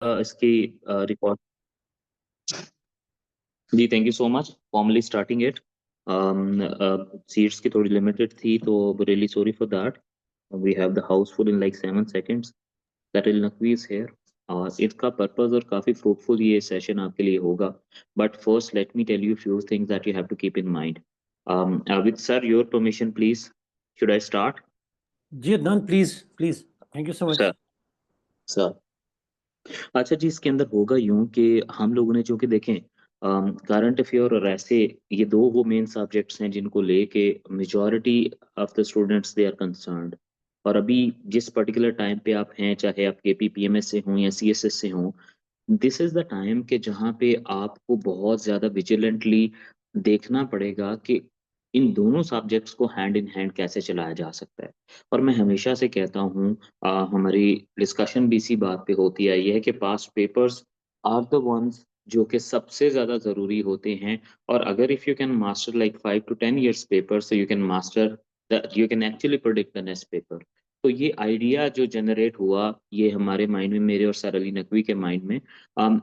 इसकी रिकॉर्ड। जी thank you so much formally starting it. Seats की थोड़ी लिमिटेड थी तो really sorry for that. We have the house full in like 7 seconds। दैटिल Naqvi is here और इसका पर्पस और काफी फ्रूटफुल ये सेशन आपके लिए होगा। But first let me tell you few things that you have to keep in mind. With sir your permission please should I start? जी Adnan, please please, thank you so much. Sir sir अच्छा जी, इसके अंदर होगा यूं कि हम लोगों ने जो कि देखें करंट अफेयर और ऐसे ये दो वो मेन सब्जेक्ट्स हैं जिनको लेके majority of the students they are concerned. और अभी जिस पर्टिकुलर टाइम पे आप हैं, चाहे आप केपीपीएमएस से हों या सीएसएस से हों, दिस इज द टाइम के जहाँ पे आपको बहुत ज्यादा विजिलेंटली देखना पड़ेगा कि इन दोनों सब्जेक्ट्स को हैंड इन हैंड कैसे चलाया जा सकता है। और मैं हमेशा से कहता हूँ, हमारी डिस्कशन भी इसी बात पे होती है, यह है कि past papers are the ones जो कि सबसे ज्यादा जरूरी होते हैं। और अगर if you can master like 5 to 10 years paper, so you can master you can actually predict the next paper. तो ये आइडिया जो जनरेट हुआ ये हमारे माइंड में, मेरे और सर अली नकवी के माइंड में,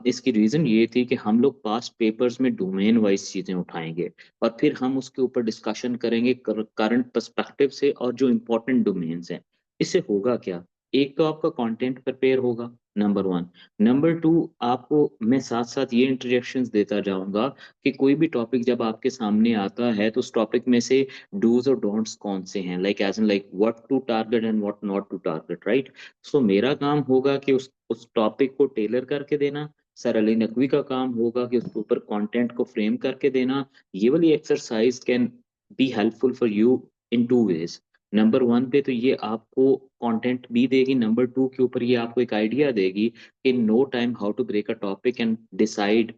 इसकी रीजन ये थी कि हम लोग पास्ट पेपर्स में डोमेन वाइज चीजें उठाएंगे और फिर हम उसके ऊपर डिस्कशन करेंगे करंट पर्सपेक्टिव से और जो इम्पोर्टेंट डोमेन्स हैं। इससे होगा क्या, एक तो आपका कंटेंट प्रिपेयर होगा, नंबर वन। नंबर टू, आपको मैं साथ साथ ये इंटरेक्शंस देता जाऊंगा कि कोई भी टॉपिक जब आपके सामने आता है तो उस टॉपिक में से डूज और डोंट्स कौन से हैं, like as in like what to target and what not to target, right? So मेरा काम होगा कि उस टॉपिक को टेलर करके देना। सर अली नकवी का काम होगा कि उसके ऊपर कंटेंट को फ्रेम करके देना। ये वाली exercise can be helpful for you in 2 ways। Number one पे तो ये आपको कंटेंट भी देगी, नंबर टू के ऊपर ये आपको एक आइडिया देगी कि no time how to break a topic and decide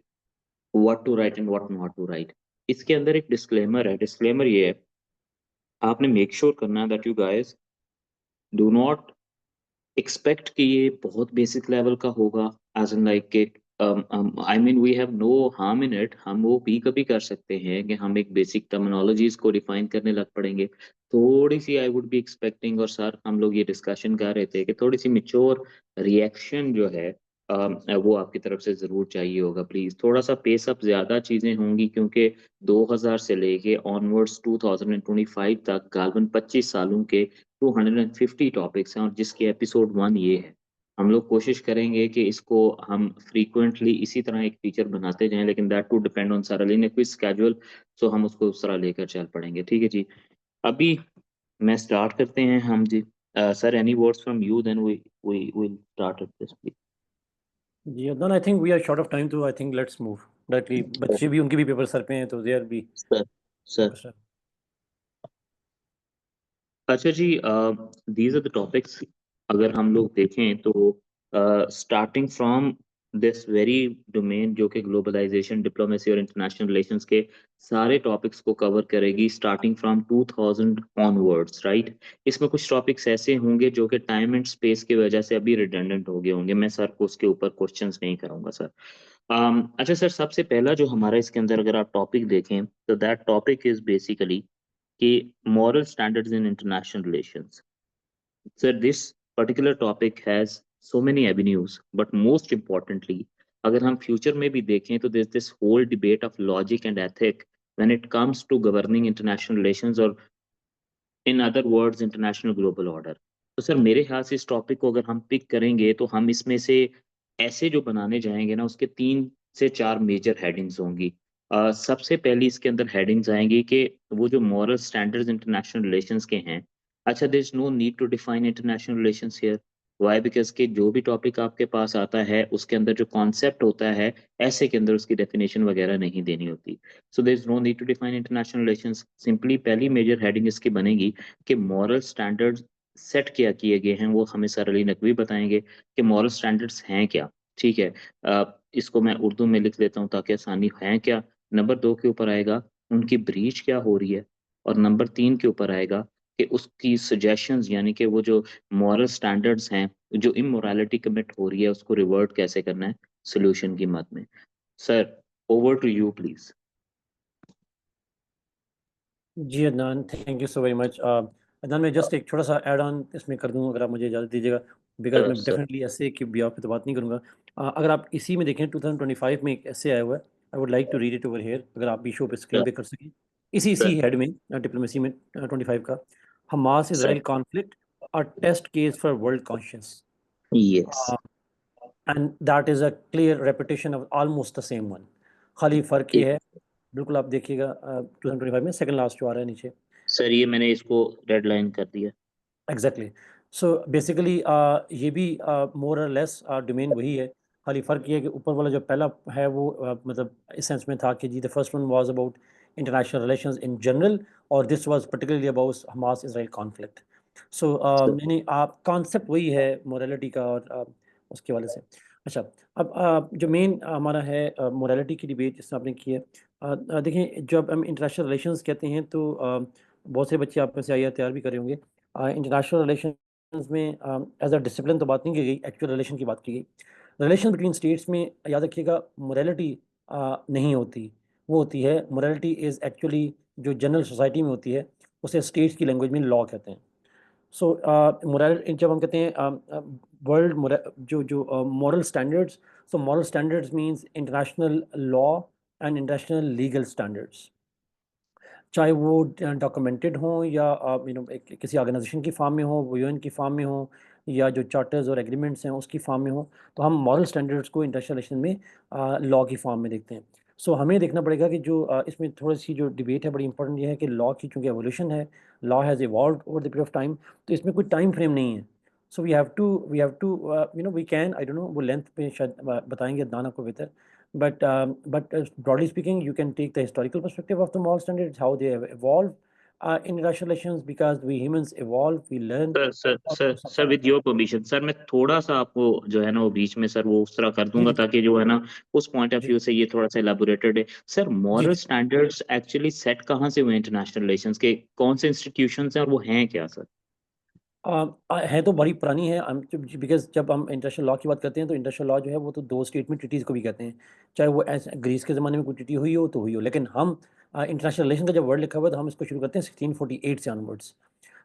what to write and what not to write. इसके अंदर एक डिस्क्लेमर है, डिस्क्लेमर ये है, आपने मेक श्योर करना है that you guys do not expect कि ये बहुत बेसिक लेवल का होगा। एज इन लाइक के I mean we have no harm in it, हम वो भी कभी कर सकते हैं कि हम एक बेसिक टर्मिनोलॉजीज को डिफाइन करने लग पड़ेंगे। थोड़ी सी आई वुड बी एक्सपेक्टिंग, और सर हम लोग ये डिस्कशन कर रहे थे कि थोड़ी सी मिच्योर रिएक्शन जो है वो आपकी तरफ से जरूर चाहिए होगा। प्लीज थोड़ा सा पेस अप, ज्यादा चीजें होंगी क्योंकि 2000 से लेके ऑनवर्ड्स 2025 तक गालबन 25 सालों के 250 टॉपिक्स हैं और जिसके एपिसोड 1 ये है। हम लोग कोशिश करेंगे कि इसको हम फ्रीक्वेंटली इसी तरह एक फीचर बनाते जाएं, लेकिन that too depend on sir Ali ने क्विज स्केड्यूल। सो हम उसको उस तरह लेकर चल पड़ेंगे, ठीक है जी। अभी मैं स्टार्ट करते हैं हम जी। Sir any words from you, then we will start this please. जी Adnan, I think we are short of time, तो I think let's move directly. बच्चे भी, उनके भी पेपर सर पे हैं, तो they are be sir sir focused. अच्छा जी, दीज आर द टॉपिक्स। अगर हम लोग देखें तो starting from this very domain जो कि ग्लोबलाइजेशन, डिप्लोमेसी और इंटरनेशनल रिलेशंस के सारे टॉपिक्स को कवर करेगी, स्टार्टिंग फ्रॉम 2000 ऑनवर्ड्स, राइट? इसमें कुछ टॉपिक्स ऐसे होंगे जो कि टाइम एंड स्पेस की वजह से अभी रिडंडेंट हो गए होंगे, मैं सर को उसके ऊपर क्वेश्चंस नहीं करूंगा सर। अच्छा सर, सबसे पहला जो हमारा इसके अंदर अगर आप टॉपिक देखें तो दैट टॉपिक इज बेसिकली कि moral standards in international relations. So this particular topic has so many avenues, but most importantly, अगर हम फ्यूचर में भी देखें तो there's this whole debate of logic and ethic when it comes to governing international relations, or in other words international global order। तो sir मेरे ख्याल से इस टॉपिक को अगर हम पिक करेंगे तो हम इसमें से ऐसे जो बनाने जाएंगे ना, उसके 3 से 4 मेजर हेडिंग्स होंगी। सबसे पहली इसके अंदर हेडिंग्स आएंगी कि वो जो मॉरल स्टैंडर्ड्स इंटरनेशनल रिलेशंस के हैं। अच्छा, there is no need to define international relations here. Why? Because के जो भी टॉपिक आपके पास आता है उसके अंदर जो कॉन्सेप्ट होता है, ऐसे के अंदर उसकी डेफिनेशन वगैरह नहीं देनी होती। So there is no need to define international relations. Simply पहली मेजर हेडिंग इसकी बनेगी कि मॉरल स्टैंडर्ड्स सेट क्या किए गए हैं, वो हमें सर अली नकवी बताएंगे कि मॉरल स्टैंडर्ड्स हैं क्या। ठीक है, इसको मैं उर्दू में लिख लेता हूँ ताकि आसानी है क्या। नंबर 2 के ऊपर आएगा उनकी ब्रीच क्या हो रही है, और नंबर 3 के ऊपर आएगा कि उसकी सजेशंस, यानी कि वो जो मॉरल स्टैंडर्ड्स हैं, जो इमोरालिटी कमिट हो रही है उसको रिवर्ट कैसे करना है सोल्यूशन की मद में। Sir over to you please. जी Adnan, thank you so very much. Adnan, मैं जस्ट एक छोटा सा ऐड ऑन इसमें कर दूं, अगर आप मुझे इजाज़त दीजिएगा। बिकॉज मैं सर डेफिनेटली ऐसे की बिहाफ पे तो बात नहीं करूँगा। अगर आप इसी में देखें 2025 में एक ऐसे आया हुआ है, I would like to read it over here, अगर आप भी शो पे स्क्रीन सर पे कर सकें, इसी सर इसी हेड में डिप्लोमेसी में 25 का, Hamas sir Israel conflict a test case for world conscious, yes and that is a clear repetition of almost the same one. खाली फ़र्क ये है, बिल्कुल आप देखिएगा 2025 में सेकंड लास्ट जो आ रहा है नीचे, सर ये मैंने इसको रेड लाइन कर दिया। एग्जैक्टली। सो बेसिकली ये भी मोर और लेस डोमेन वही है, खाली फ़र्क ये है कि ऊपर वाला जो पहला है वो मतलब इस सेंस में था कि जी the first one was about international relations in general, और this was particularly about Hamas Israel conflict. So sir यानी आप कॉन्सेप्ट वही है मोरालिटी का, और उसके वाले से। अच्छा, अब जो मेन हमारा है मोरालिटी की डिबेट जिसमें आपने की है, देखें जब हम इंटरनेशनल रिलेशंस कहते हैं तो बहुत से बच्चे आप में से आइए तैयार भी करे होंगे। इंटरनेशनल रिलेशंस में एज अ डिसिप्लिन तो बात नहीं की गई, एक्चुअल रिलेशन की बात की गई। रिलेशन बिटवीन स्टेट्स में याद रखिएगा मोरालिटी नहीं होती, वो होती है मोरालिटी इज़ एक्चुअली जो जनरल सोसाइटी में होती है, उसे स्टेट्स की लैंग्वेज में लॉ कहते हैं। सो मोरल जब हम कहते हैं वर्ल्ड जो जो moral standards, so moral standards means international law and international legal standards, चाहे वो डॉक्यूमेंटेड हों या किसी ऑर्गेनाइजेशन की फॉर्म में हो, वो यूएन की फॉर्म में हो, या जो चार्टर्स और एग्रीमेंट्स हैं उसकी फॉर्म में हो, तो हम मॉरल स्टैंडर्ड्स को इंटरनेशनल रिलेशन में लॉ की फॉर्म में देखते हैं। सो हमें देखना पड़ेगा कि जो इसमें थोड़ी सी जो डिबेट है बड़ी इंपॉर्टेंट ये है कि लॉ की चूँकि एवोल्यूशन है, law has evolved over the period of time, तो इसमें कोई टाइम फ्रेम नहीं है। So we have to we can I don't know वो लेंथ पे शायद बताएंगे दाना को बेहतर, but broadly speaking, you can take the historical perspective of the moral standards, how they have evolved in international relations, because we humans evolve, we learn, sir sir और sir वो सब सर सारा विद योर परमिशन सर मैं थोड़ा सा आपको जो है ना वो बीच में सर वो उस तरह कर जी दूंगा जी ताकि जो है ना उस पॉइंट ऑफ जी व्यू से ये थोड़ा सा एलाबोरेटेड है। सर जी मॉरल जी स्टैंडर्ड्स एक्चुअली सेट कहाँ से हुए इंटरनेशनल रिलेशंस के, कौन से इंस्टीट्यूशंस हैं और वो हैं क्या सर? है तो बड़ी पुरानी है, बिकॉज जब हम इंटरनेशनल लॉ की बात करते हैं तो इंटरनेशनल लॉ जो है वो तो दो स्टेट में ट्रीटीज़ को भी कहते हैं, चाहे वो ऐसे ग्रीस के ज़माने में कोई ट्रीटी हुई हो तो हुई हो, लेकिन हम इंटरनेशनल रिलेशन का जब वर्ड लिखा हुआ है तो हम इसको शुरू करते हैं 1648 से ऑनवर्ड्स।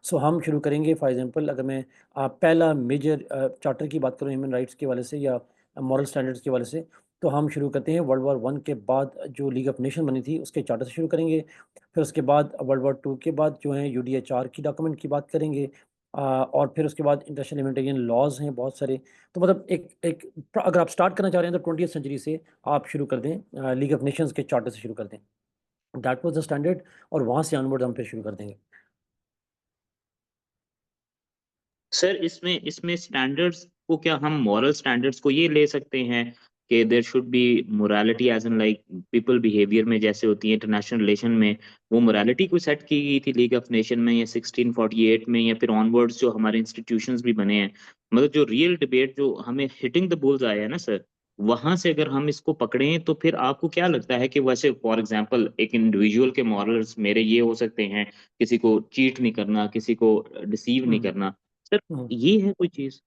सो हम शुरू करेंगे फॉर एग्जांपल, अगर मैं पहला मेजर चार्टर की बात करूँ ह्यूमन राइट्स के वाले से या मॉरल स्टैंडर्ड्स के वाले से, तो हम शुरू करते हैं वर्ल्ड वॉर वन के बाद जो लीग ऑफ नेशन बनी थी उसके चार्टर से शुरू करेंगे। फिर उसके बाद वर्ल्ड वॉर टू के बाद जो है यूडीएचआर की डॉक्यूमेंट की बात करेंगे, और फिर उसके बाद इंटरनेशनल ह्यूमैनिटेरियन लॉज हैं बहुत सारे। तो मतलब एक एक अगर आप स्टार्ट करना चाह रहे हैं तो 20th सेंचुरी से आप शुरू कर दें, लीग ऑफ नेशंस के चार्टर से शुरू कर दें, दैट वाज द स्टैंडर्ड, और वहाँ से ऑनवर्ड हम फिर शुरू कर देंगे। सर इसमें इसमें स्टैंडर्ड्स को क्या हम मॉरल स्टैंडर्ड्स को ये ले सकते हैं कि there should be morality as in like people behaviour में जैसे होती है इंटरनेशनल रिलेशन में, वो मोरालिटी को सेट की गई थी लीग ऑफ नेशन में या 1648 में या फिर ऑनवर्ड्स जो हमारे इंस्टीट्यूशंस भी बने हैं? मतलब जो रियल डिबेट जो हमें हिटिंग द बुल्स आया है ना सर, वहां से अगर हम इसको पकड़ें तो फिर आपको क्या लगता है कि वैसे फॉर एग्जांपल एक इंडिविजुअल के मॉरल्स मेरे ये हो सकते हैं, किसी को चीट नहीं करना, किसी को डिसीव नहीं हम्म करना सर, हम्म ये है कोई चीज़?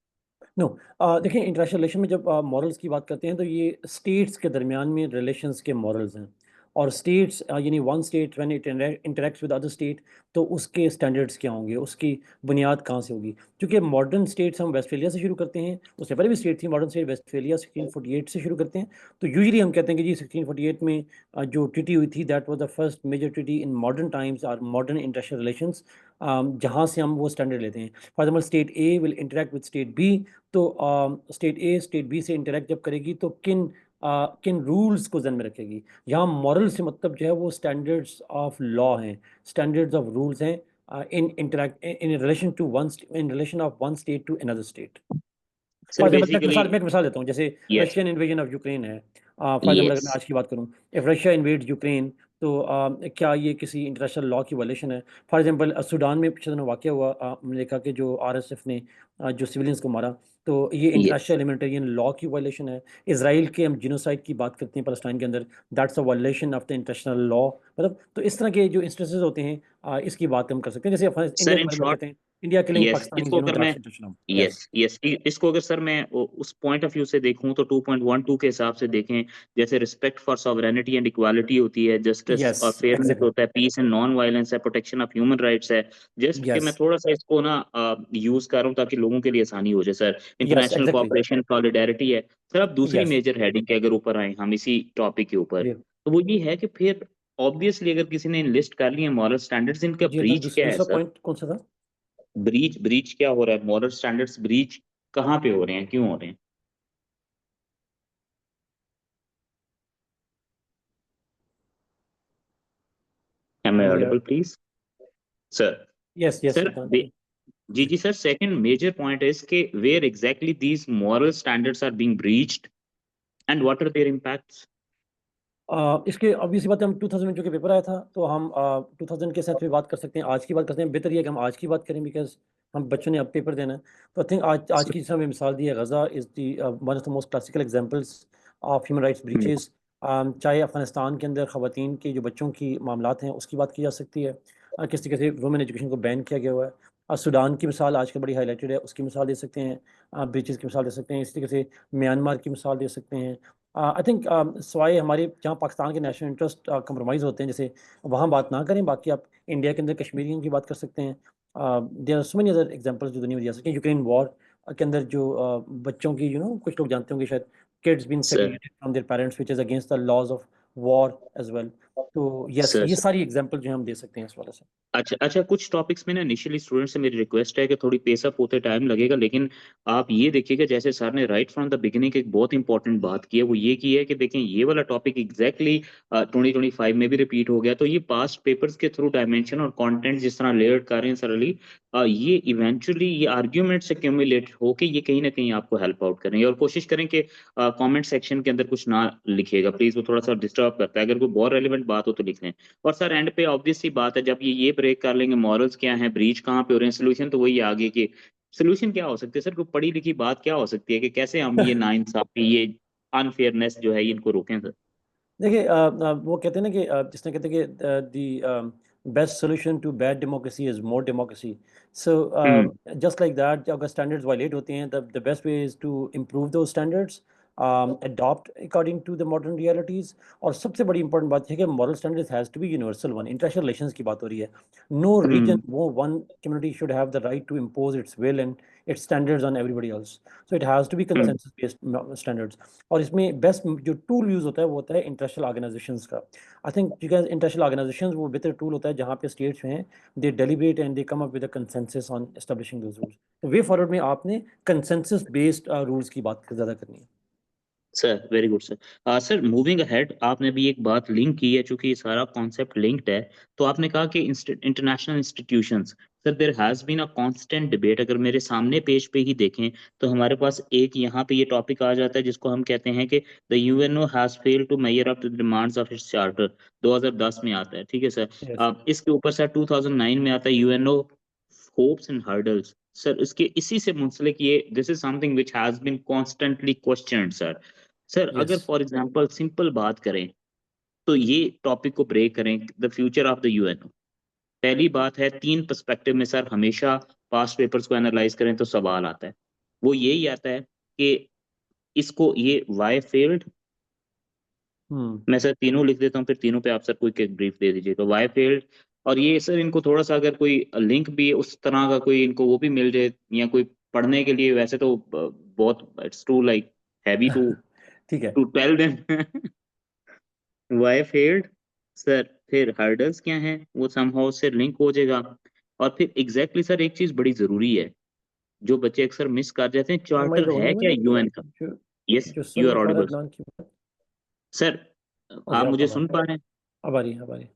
नो, देखिए इंटरनेशनल रिलेशन में जब मॉरल्स की बात करते हैं तो ये स्टेट्स के दरमियान में रिलेशंस के मॉरल्स हैं, और स्टेट्स यानी one state when it interacts with other state, तो उसके स्टैंडर्ड्स क्या होंगे, उसकी बुनियाद कहाँ से होगी। क्योंकि मॉडर्न स्टेट्स हम वेस्टफेलिया से शुरू करते हैं, उससे पहले भी स्टेट थी मॉडर्न स्टेट, वेस्टफेलिया 1648 से शुरू करते हैं। तो यूजुअली हम कहते हैं कि जी 1648 में जो ट्रीटी हुई थी that was the first major treaty in modern times और मॉडर्न इंटरनेशनल रिलेशंस, जहाँ से हम वो स्टैंडर्ड लेते हैं। For example state A will interact with state B, तो स्टेट ए स्टेट बी से इंटरेक्ट जब करेगी तो किन रूल्स को जहन में रखेगी। यहाँ मॉरल से मतलब जो है वो स्टैंडर्ड्स ऑफ लॉ हैं, स्टैंडर्ड्स ऑफ रूल्स हैं, in interact in relation to one, in relation of one state to another state. Sir for example basically मैं एक मिसाल देता हूँ, जैसे yes, Russian invasion of Ukraine है। फॉर एग्जाम्पल अगर यस। मैं आज की बात करूँ, इफ रशिया इन्वेड यूक्रेन, तो क्या ये किसी इंटरनेशनल लॉ की वायलेशन है? फॉर एग्जाम्पल सूडान में पिछले दिनों वाक़या हुआ, हमने देखा कि जो आरएसएफ ने जो सिविलियंस को मारा, तो ये यस इंटरनेशनल ह्यूमैनिटेरियन लॉ की वायलेशन है। इसराइल के हम जिनोसाइड की बात करते हैं पैलेस्टाइन के अंदर, that's a violation of the international law. मतलब तो इस तरह के जो इंस्टेंसेस होते हैं, इसकी बात हम कर सकते हैं, जैसे इंडिया सर के इन बारे में शॉर्ट कहते हैं। इंडिया किलिंग यस, पाकिस्तानीज़, इसको यू नो अगर मैं that situation. Yes, yes, yes, इसको अगर सर मैं उस पॉइंट ऑफ व्यू से देखूं तो 2.12 के हिसाब से देखें, जैसे respect for sovereignty and equality होती है, जस्टिस यस, और फेयरनेस एग्ज़ैक्टली, होता है, पीस एंड नॉन वायलेंस है, प्रोटेक्शन ऑफ ह्यूमन राइट्स है। जस्ट कि मैं यस, थोड़ा सा इसको ना यूज कर रहा हूँ ताकि लोगों के लिए आसानी हो जाए sir. Yes, international exactly, cooperation, solidarity है। सर अब दूसरी यस, मेजर हेडिंग के अगर ऊपर आए हम इसी टॉपिक के ऊपर, जी, तो वो ये है कि फिर ऑब्वियसली अगर किसी ने लिस्ट कर लिया मॉरल स्टैंडर्ड्स, इनका जी, ब्रीच क्या है दूसरा सर? पॉइंट कौन-सा था? ब्रीच ब्रीच क्या हो रहा है? मॉरल स्टैंडर्ड्स ब्रीच कहाँ पे हो रहे हैं, क्यों हो रहे हैं? Am I जी, audible, please? Sir. Yes, yes, Sir, Siddhant the, जी। जी, sir, second major point is कि where exactly these moral standards are being breached and what are their impacts? इसके ऑब्वियस सी बात है, हम 2000 में चूँकि पेपर आया था, तो हम 2000 के साथ भी बात कर सकते हैं, आज की बात करते हैं। बेहतर ये है कि हम आज की बात करें, बिकॉज़ हम बच्चों ने अब पेपर देना है। तो आई थिंक आज Sir, की जिस हमें मिसाल दी है, Gaza is the one of the most classical examples of human rights hmm, breaches. चाहे अफ़गानिस्तान के अंदर ख़वातीन के जो बच्चों की मामलात हैं, उसकी बात की जा सकती है। किस तरीके से वुमेन एजुकेशन को बैन किया गया हुआ है। सूडान की मिसाल आजकल बड़ी हाइलाइटेड है, उसकी मिसाल दे सकते हैं। ब्रीचेज़ की मिसाल दे सकते हैं। इसी तरीके से म्यांमार की मिसाल दे सकते हैं। आई थिंक सिवाय हमारे जहाँ पाकिस्तान के नेशनल इंटरेस्ट कंप्रोमाइज़ होते हैं, जैसे वहाँ बात ना करें, बाकी आप इंडिया के अंदर कश्मीरियों की बात कर सकते हैं। There are so many other examples जो दुनिया में दिया सकते हैं। यूक्रेन वॉर के अंदर जो बच्चों की कुछ लोग जानते होंगे शायद, kids being sir, segregated from their parents which is against the laws of war as well. तो यस, sir, ये sir. सारी एग्जांपल जो हम दे सकते हैं इस वाले से। अच्छा अच्छा, कुछ टॉपिक्स में ना इनिशियली स्टूडेंट से मेरी रिक्वेस्ट है कि थोड़ी पेस अप होते टाइम लगेगा, लेकिन आप ये देखिएगा जैसे सर ने राइट फ्रॉम द बिगिनिंग एक बहुत इंपॉर्टेंट बात की है, वो ये की है कि देखें ये वाला टॉपिक एग्जैक्टली 2025 में भी रिपीट हो गया, तो ये पास्ट पेपर्स के थ्रू डायमेंशन और कंटेंट जिस तरह लेयर्ड कर रहे हैं सरली, ये इवेंचुअली ये आर्ग्यूमेंट से क्यूमुलेट होके ये कहीं ना कहीं आपको हेल्प आउट करेंगे। और कोशिश करें कि कमेंट सेक्शन के अंदर कुछ ना लिखिएगा प्लीज, वो थोड़ा सा डिस्टर्ब करता है, अगर कोई बहुत रेलिवेंट बात हो तो लिख लें। और सर एंड पे ऑब्वियस सी बात है, जब ये ब्रेक कर लेंगे मॉरल्स क्या है, ब्रीच कहाँ पे हो रहे हैं, सोल्यूशन तो वही आगे की सोल्यूशन क्या हो सकती है सर? कोई पढ़ी लिखी बात क्या हो सकती है कि कैसे हम ये नाइंसाफी, ये अनफेयरनेस जो है इनको रोकें सर? देखिए वो कहते हैं ना कि जिसने कहते हैं कि the best solution to bad democracy is more democracy. So hmm just like that, अगर स्टैंडर्ड्स वायलेट होते हैं, the best way is to improve those standards, adopt according to the modern realities. और सबसे बड़ी इंपॉर्टेंट बात है कि moral standards has to be universal one. International relations की बात हो रही है। नो रीजन, हम्म वो one community should have the right to impose it's will and its standards on everybody else. So it has to be hmm consensus based standards. और इसमें best जो tool use होता है वो होता है international organisations का। I think because international organisations वो बेहतर टूल होता है जहाँ पे स्टेट्स जो हैं, they deliberate and they come up with a consensus on establishing those rules. तो वे फॉरवर्ड में आपने कंसेंसस बेस्ड रूल्स की बात ज़्यादा करनी है। Sir very good sir. Sir moving ahead, आपने भी एक बात लिंक की है, चूंकि ये सारा कॉन्सेप्ट लिंक्ड है, तो आपने कहा कि international institutions. Sir there has been a constant debate, अगर मेरे सामने पेज पे ही देखें तो हमारे पास एक यहाँ पे ये टॉपिक आ जाता है जिसको हम कहते हैं कि the UNO has failed to measure up to the demands of its charter. 2010 में आता है, ठीक है सर। यस, इसके ऊपर सर 2009 में आता है UNO hopes and hurdles. Sir इसके इसी से मुंसलिक ये this is something which has been constantly questioned sir. Sir yes. अगर फॉर एग्जांपल सिंपल बात करें तो ये टॉपिक को ब्रेक करें, the future of the UNO. पहली बात है, तीन पर्सपेक्टिव में सर हमेशा पास्ट पेपर्स को एनालाइज करें तो सवाल आता है, वो यही आता है कि इसको ये वाई फेल्ड। हुँ। मैं सर तीनों लिख देता हूँ, फिर तीनों पे आप सर कोई एक ब्रीफ दे दीजिएगा, वाई फेल्ड। और ये सर इनको थोड़ा सा अगर कोई लिंक भी उस तरह का कोई इनको वो भी मिल जाए, या कोई पढ़ने के लिए, वैसे तो बहुत it's too like heavy to ठीक है। To tell them why failed sir. फिर हर्डल्स क्या हैं, वो समहाउ से लिंक हो जाएगा। और फिर एग्जैक्टली सर एक चीज बड़ी जरूरी है जो बच्चे अक्सर मिस कर जाते हैं, समझ चार्टर रहा हूँ है नहीं क्या मैंने, यूएन का? जो यस, जो सर यू ने आर कहा ऑडिबल इमरान की बात। सर। ओके, आप अब मुझे अब आ सुन पा रहे हैं? अब आ रही है, अब आ रही है।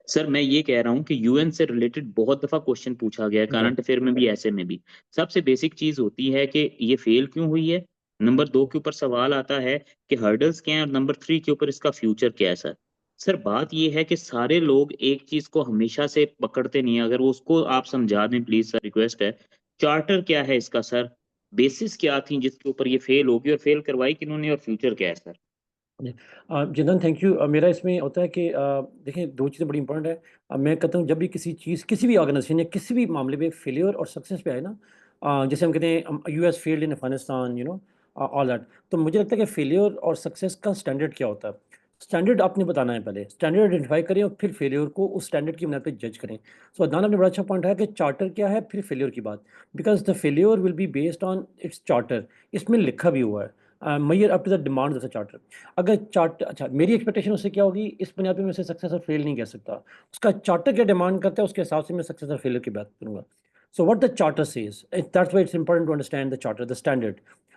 सर मैं ये कह रहा हूँ कि यूएन से रिलेटेड बहुत दफा क्वेश्चन पूछा गया है, ओके। करंट अफेयर में भी, ऐसे में भी। सबसे बेसिक चीज होती है कि ये फेल क्यों हुई है। नंबर 2 के ऊपर सवाल आता है कि हर्डल्स क्या है, और नंबर 3 के ऊपर इसका फ्यूचर क्या है सर। सर बात ये है कि सारे लोग एक चीज को हमेशा से पकड़ते नहीं है, अगर वो उसको आप समझा दें प्लीज सर, रिक्वेस्ट है। चार्टर क्या है इसका सर, बेसिस क्या थी जिसके ऊपर ये फेल होगी, और फेल करवाई किन्होंने, और फ्यूचर क्या है सर? जी। जिदन थैंक यू। मेरा इसमें होता है कि देखिए 2 चीज़ें बड़ी इंपॉर्टेंट है। मैं कहता हूँ जब भी किसी चीज़, किसी भी ऑर्गेनाइज़ेशन या किसी भी मामले में फेल्योर और सक्सेस पे आए ना, जैसे हम कहते हैं US failed in Afghanistan, all that. तो मुझे लगता है कि फेल्योर और सक्सेस का स्टैंडर्ड क्या होता है? स्टैंडर्ड आपने बताना है पहले। स्टैंडर्ड आइडेंटिफ़ाई करें और फिर फेल्योर को उस स्टैंडर्ड की बुनियाद पे जज करें। सो अदनान आपने बड़ा अच्छा पॉइंट उठाया कि चार्टर क्या है, फिर फेल्योर की बात। Because the failure will be based on its charter. इसमें लिखा भी हुआ है, measure up to the demands of the charter. अगर चार्ट अच्छा, मेरी एक्सपेक्टेशन उससे क्या होगी, इस बुनियाद पे मैं उसे सक्सेस और फेल नहीं कह सकता। उसका चार्टर क्या डिमांड करता है, उसके हिसाब से मैं सक्सेस और फेलियर की बात करूँगा। So what the charter says, that's why it's important to understand the charter, the standard.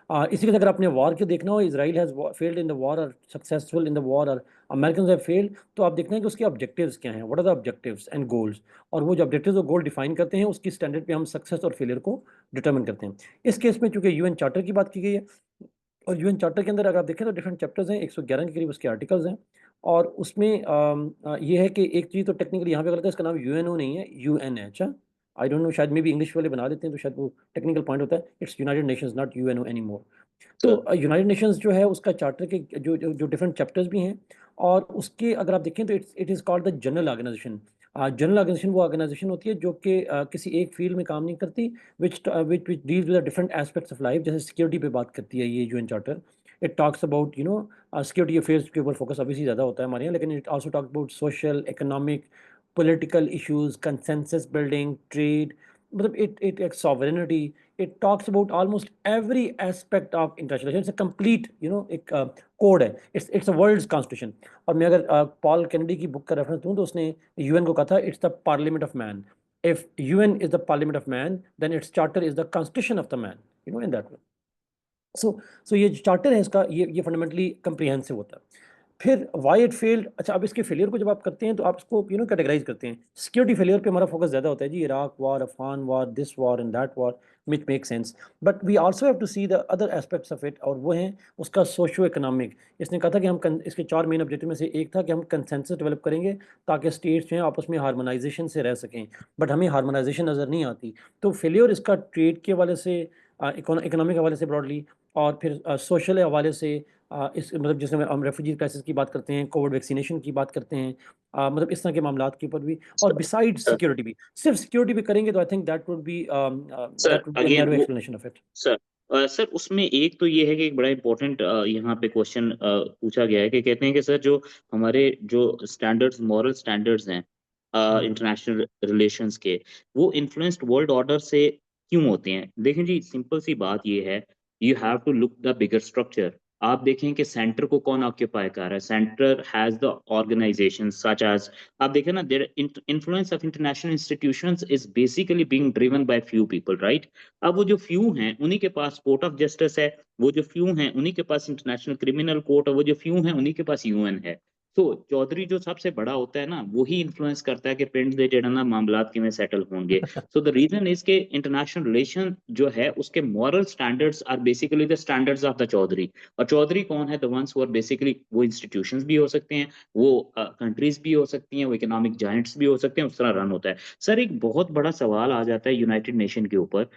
इसी के साथ अगर आपने वॉर के देखना हो, Israel has failed in the war और सक्सेसफुल इन द वॉर, और अमेरिकन्स हैव फेल्ड, तो आप देखना है कि उसके ऑब्जेक्टिव्स क्या हैं, what are the objectives and goals. और वो जो ऑब्जेक्टिव्स और गोल डिफाइन करते हैं, उसकी स्टैंडर्ड पे हम सक्सेस और फेलियर को डिटरमिन करते हैं। इस केस में चूंकि यूएन चार्टर की बात की गई है, और यूएन चार्टर के अंदर अगर आप देखें तो डिफरेंट चैप्टर्स हैं, 111 के करीब उसके आर्टिकल्स हैं। और उसमें ये है कि एक चीज़ तो टेक्निकली यहाँ पे गलत है, इसका नाम यूएनओ नहीं है, यूएनएच है। आई डोंट नो, शायद मे बी इंग्लिश वाले बना देते हैं तो शायद वो टेक्निकल पॉइंट होता है। It's United Nations, not UNO any more. तो सर यूनाइटेड नेशंस जो है उसका चार्टर के जो डिफरेंट चैप्टर्स भी हैं, और उसके अगर आप देखें तो it is called the general organisation. General organisation वो ऑर्गेनाइजेशन होती है जो कि किसी एक फील्ड में काम नहीं करती, which deals with different aspects of life. जैसे सिक्योरिटी पे बात करती है ये UN charter. It talks about security affairs के ऊपर फोकस ऑब्वियसली ज़्यादा होता है हमारे यहाँ, लेकिन it also talks about social, economic, political issues, consensus building, trade, मतलब इट एक sovereignty. It talks about almost every aspect of international relation. It's a complete एक कोड है। It's a world's constitution. और मैं अगर पॉल कैनेडी की book का reference दूं तो उसने यूएन को कहा था it's the parliament of man. If UN is the parliament of man, then its charter is the constitution of the man, in that way. So so ये जो चार्टर है इसका, ये फंडामेंटली कंप्रिहेंसिव होता है। फिर व्हाई इट फेल्ड, अच्छा, अब इसके फेलियर को जब आप करते हैं तो आप इसको कैटेगराइज करते हैं। सिक्योरिटी फेलियर पे हमारा फोकस ज़्यादा होता है जी, Iraq war, Afghan war, this war and that war, which make sense. But we also have to see the other aspects of it, और वो हैं उसका सोशो इकोनॉमिक। इसने कहा था कि इसके 4 मेन ऑब्जेक्टिव में से एक था कि हम कंसेंसस डेवलप करेंगे ताकि स्टेट्स जो हैं आपस में हार्मोनाइजेशन से रह सकें। बट हमें हार्मोनाइजेशन नज़र नहीं आती। तो फेलियर इसका ट्रेड के हवाले से, इकोनॉमिक हवाले से ब्रॉडली, और फिर सोशल हवाले से, इस मतलब जिसमें हम रेफ्यूजी क्राइसिस की बात करते हैं, कोविड वैक्सीनेशन की बात करते हैं, मतलब इस तरह के मामलात के ऊपर भी, और सर बिसाइड सर सिक्योरिटी भी। सिर्फ सिक्योरिटी भी करेंगे तो I think sir that would be a again narrow वो explanation of it. Sir sir उसमें एक तो ये है कि एक बड़ा इंपॉर्टेंट यहाँ पे क्वेश्चन पूछा गया है कि कहते हैं कि सर जो हमारे जो स्टैंडर्ड्स, मॉरल स्टैंडर्ड्स हैं इंटरनेशनल रिलेशंस के, वो इन्फ्लुएंस्ड वर्ल्ड ऑर्डर से क्यों होते हैं? देखें जी, सिंपल सी बात ये है, you have to look the bigger structure. आप देखें कि सेंटर को कौन ऑक्यूपाई कर रहा है। Centre has the organisation such as, आप देखें ना, their influence of international institutions is basically being driven by few people, right? अब वो जो फ्यू हैं उन्हीं के पास कोर्ट ऑफ जस्टिस है, वो जो फ्यू हैं उन्हीं के पास इंटरनेशनल क्रिमिनल कोर्ट है, वो जो फ्यू हैं उन्हीं के पास यूएन है। तो चौधरी जो सबसे बड़ा होता है ना, वही इन्फ्लुएंस करता है कि पिंड दे जेड़ा ना मामलात किवें सेटल होंगे। सो द रीजन इज के इंटरनेशनल रिलेशन जो है उसके moral standards are basically the standards of the chaudhary. और चौधरी कौन है? The ones who are basically, वो इंस्टीट्यूशंस भी हो सकते हैं, वो कंट्रीज भी हो सकती हैं, वो इकोनॉमिक जायंट्स भी हो सकते हैं, उस तरह रन होता है। सर एक बहुत बड़ा सवाल आ जाता है यूनाइटेड नेशन के ऊपर।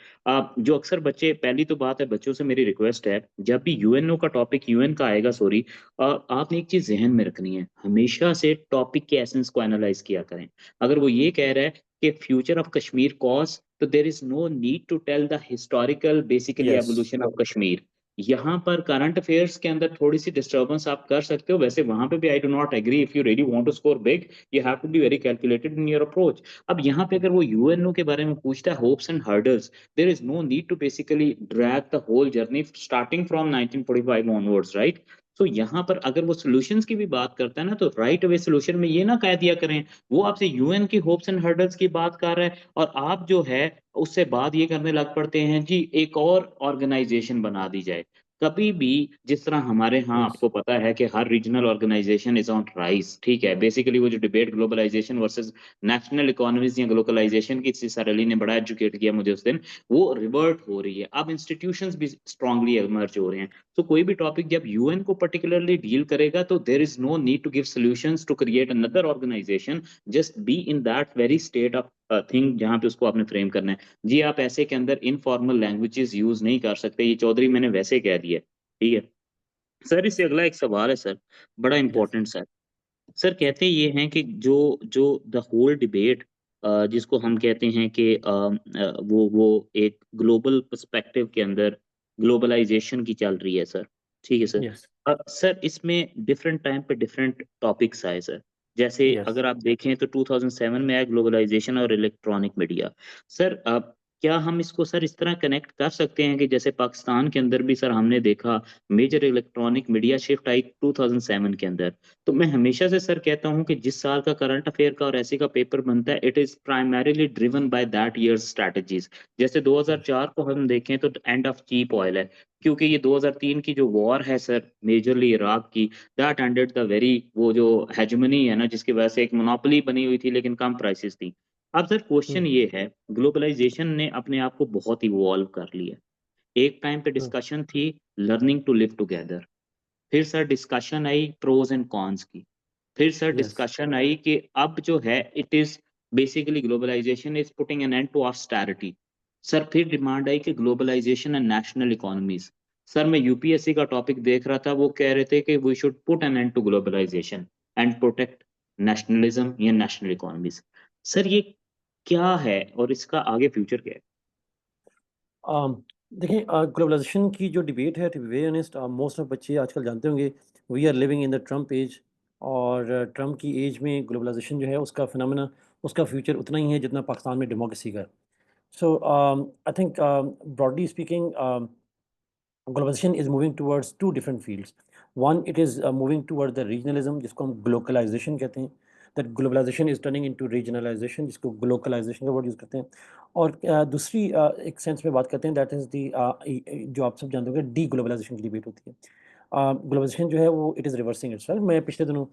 जो अक्सर बच्चे, पहली तो बात है, बच्चों से मेरी रिक्वेस्ट है, जब भी यूएनओ का टॉपिक, यूएन का आएगा सॉरी, आपने एक चीज जहन में रखनी है, हमेशा से टॉपिक के एसेंस को एनालाइज किया करें। अगर वो ये कह रहा है कि फ्यूचर ऑफ कश्मीर कॉज, तो there is no need to tell the historical basically yes. Evolution of Kashmir. यहाँ पर करंट अफेयर्स के अंदर थोड़ी सी डिस्टर्बेंस आप कर सकते हो, वैसे वहां पे भी I do not agree, if you really want to score big, you have to be very calculated in your approach. अब यहाँ पे अगर वो यूएनओ के बारे में पूछता है, hopes and hurdles, there is no need to basically drag the whole journey starting from 1945 onwards, right? So यहाँ पर अगर वो solutions की भी बात करता है ना, तो right away solution में ये ना कह दिया करें, वो आपसे यूएन की होप्स एंड हर्डल्स की बात कर रहा है, और आप जो है उससे बात ये करने लग पड़ते हैं जी एक और ऑर्गेनाइजेशन बना दी जाए। कभी भी, जिस तरह हमारे यहाँ यस। आपको पता है कि हर regional organization is on rise, ठीक है, बेसिकली वो जो debate globalization versus national economies या ग्लोबलाइजेशन की, सर अली ने बड़ा एजुकेट किया मुझे उस दिन, वो रिवर्ट हो रही है। अब इंस्टीट्यूशंस भी स्ट्रांगली इमर्ज हो रहे हैं। तो कोई भी टॉपिक जब यूएन को पर्टिकुलरली डील करेगा, तो there is no need to give solutions to create another organisation, just be in that very state of thing जहां पे उसको आपने फ्रेम करना है। जी आप ऐसे के अंदर इनफॉर्मल लैंग्वेजेस यूज नहीं कर सकते, ये चौधरी मैंने वैसे कह दिया, ठीक है। सर इससे अगला एक सवाल है सर, बड़ा यस, इम्पोर्टेंट सर। सर जी, कहते ये हैं कि जो जो द होल डिबेट जिसको हम कहते हैं कि वो एक ग्लोबल पर्सपेक्टिव के अंदर ग्लोबलाइजेशन की चल रही है सर, ठीक है सर। यस, सर इसमें डिफरेंट टाइम पे डिफरेंट टॉपिक्स आए सर। जैसे यस। अगर आप देखें तो 2007 में आया ग्लोबलाइजेशन और इलेक्ट्रॉनिक मीडिया। सर क्या हम इसको सर इस तरह कनेक्ट कर सकते हैं कि जैसे पाकिस्तान के अंदर भी सर हमने देखा मेजर इलेक्ट्रॉनिक मीडिया शिफ्ट आई 2007 के अंदर। तो मैं हमेशा से सर कहता हूँ कि जिस साल का करंट अफेयर का और ऐसी का पेपर बनता है it is primarily driven by that years strategies. जैसे हुँ, 2004 को हम देखें तो एंड ऑफ चीप ऑयल है, क्योंकि ये 2003 की जो वॉर है सर मेजरली इराक की, दैट एंडेड द वेरी वो जो हेgemony है ना जिसकी वजह से एक मोनोपोली बनी हुई थी लेकिन कम प्राइसेस थी। अब सर क्वेश्चन हुँ, ये है, ग्लोबलाइजेशन ने अपने आप को बहुत इवॉल्व कर लिया। एक टाइम पे हुँ, डिस्कशन थी लर्निंग टू लिव टुगेदर, फिर सर डिस्कशन आई प्रोज एंड कॉन्स की, फिर सर यस, डिस्कशन आई कि अब जो है it is basically globalisation is putting an end to austerity. Sir फिर डिमांड आई कि globalisation and national economies. Sir मैं यूपीएससी का टॉपिक देख रहा था, वो कह रहे थे कि we should put an end to globalisation and protect nationalism या नेशनल इकोनॉमीज। सर ये क्या है और इसका आगे फ्यूचर क्या है? अम, देखिए ग्लोबलाइज़ेशन की जो डिबेट है to be very honest most of बच्चे आजकल जानते होंगे we are living in the Trump age और ट्रम्प की एज में ग्लोबलाइज़ेशन जो है उसका फिनोमेना उसका फ्यूचर उतना ही है जितना पाकिस्तान में डेमोक्रेसी का है। So I think broadly speaking globalization is moving towards two different fields. One, it is moving toward the regionalism, जिसको हम globalization कहते हैं. That globalization is turning into regionalization, जिसको globalization का word use करते हैं. और दूसरी एक सेंस में बात करते हैं that is the जो आप सब जानते होंगे deglobalization की डिबेट होती है. ग्लोबलाइजेशन जो है वो इट इज़ रिवर्सिंग इटसेल्फ. मैं पिछले दिनों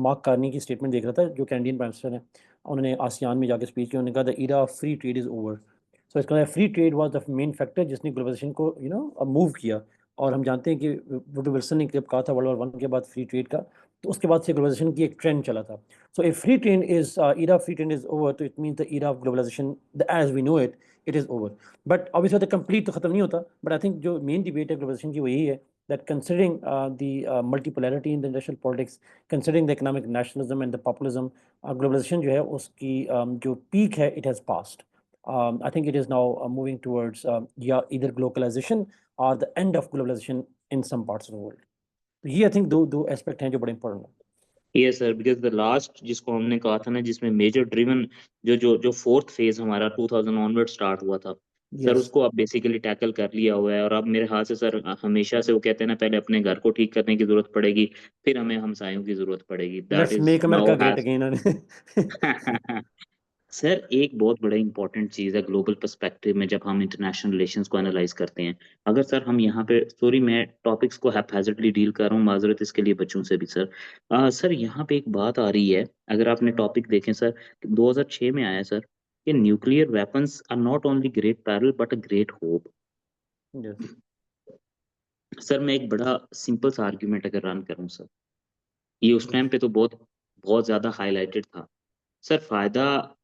मार्क कार्नी की स्टेटमेंट देख रहा था जो कैनेडियन प्राइम मिनिस्टर हैं. उन्होंने आसियान में जाके स्पीच की. उन्होंने कहा the era of free trade is over. So इसका मतलब free trade was the main factor जिसने ग्लोबलाइजेशन को मूव किया. और हम जानते हैं कि वुडरो विल्सन ने जब कहा था वर्ल्ड वॉर 1 के बाद फ्री ट्रेड का, तो उसके बाद से ग्लोबलाइजेशन की एक ट्रेंड चला था. So if free trade is era of free trade is over, तो it means the era of globalization the as we know it, it is over. But obviously बात है कंप्लीट तो खत्म नहीं होता. बट आई थिंक जो main debate है globalization की वो यही है that considering the multipolarity in the international politics, considering the economic nationalism and the populism, globalization जो है उसकी जो peak है it has passed. I think it is now moving towards yeah, either globalization or the end of globalization in some parts of the world. तो ये I think दो aspect हैं जो बड़े important हैं. Yes sir, because the last जिसको हमने कहा था ना जिसमें मेजर ड्रिवन जो फोर्थ फेज़ हमारा 2000 ऑनवर्ड स्टार्ट हुआ था, सर Yes. उसको अब बेसिकली टैकल कर लिया हुआ है और अब मेरे ख्याल से सर हमेशा से वो कहते हैं ना पहले अपने घर को ठीक करने की ज़रूरत पड़ेगी, फिर हमें हमसायों की ज़रूरत पड़ेगी। That Let's is make now America great has again. Sir एक बहुत बड़ा इंपॉर्टेंट चीज़ है ग्लोबल पर्सपेक्टिव में जब हम इंटरनेशनल रिलेशंस को एनालाइज करते हैं। अगर सर हम यहाँ पे सॉरी मैं टॉपिक्स को हैphazardly डील कर रहा हूँ, माज़रत इसके लिए बच्चों से भी सर। सर यहाँ पे एक बात आ रही है, अगर आपने टॉपिक देखें सर, 2006 में आया सर कि nuclear weapons are not only great peril but a great hope. Yes. Sir मैं एक बड़ा सिंपल सा आर्गुमेंट अगर रन करूँ सर, ये उस टाइम Yes. पे तो बहुत बहुत ज़्यादा हाइलाइटेड था। सर फ़ायदा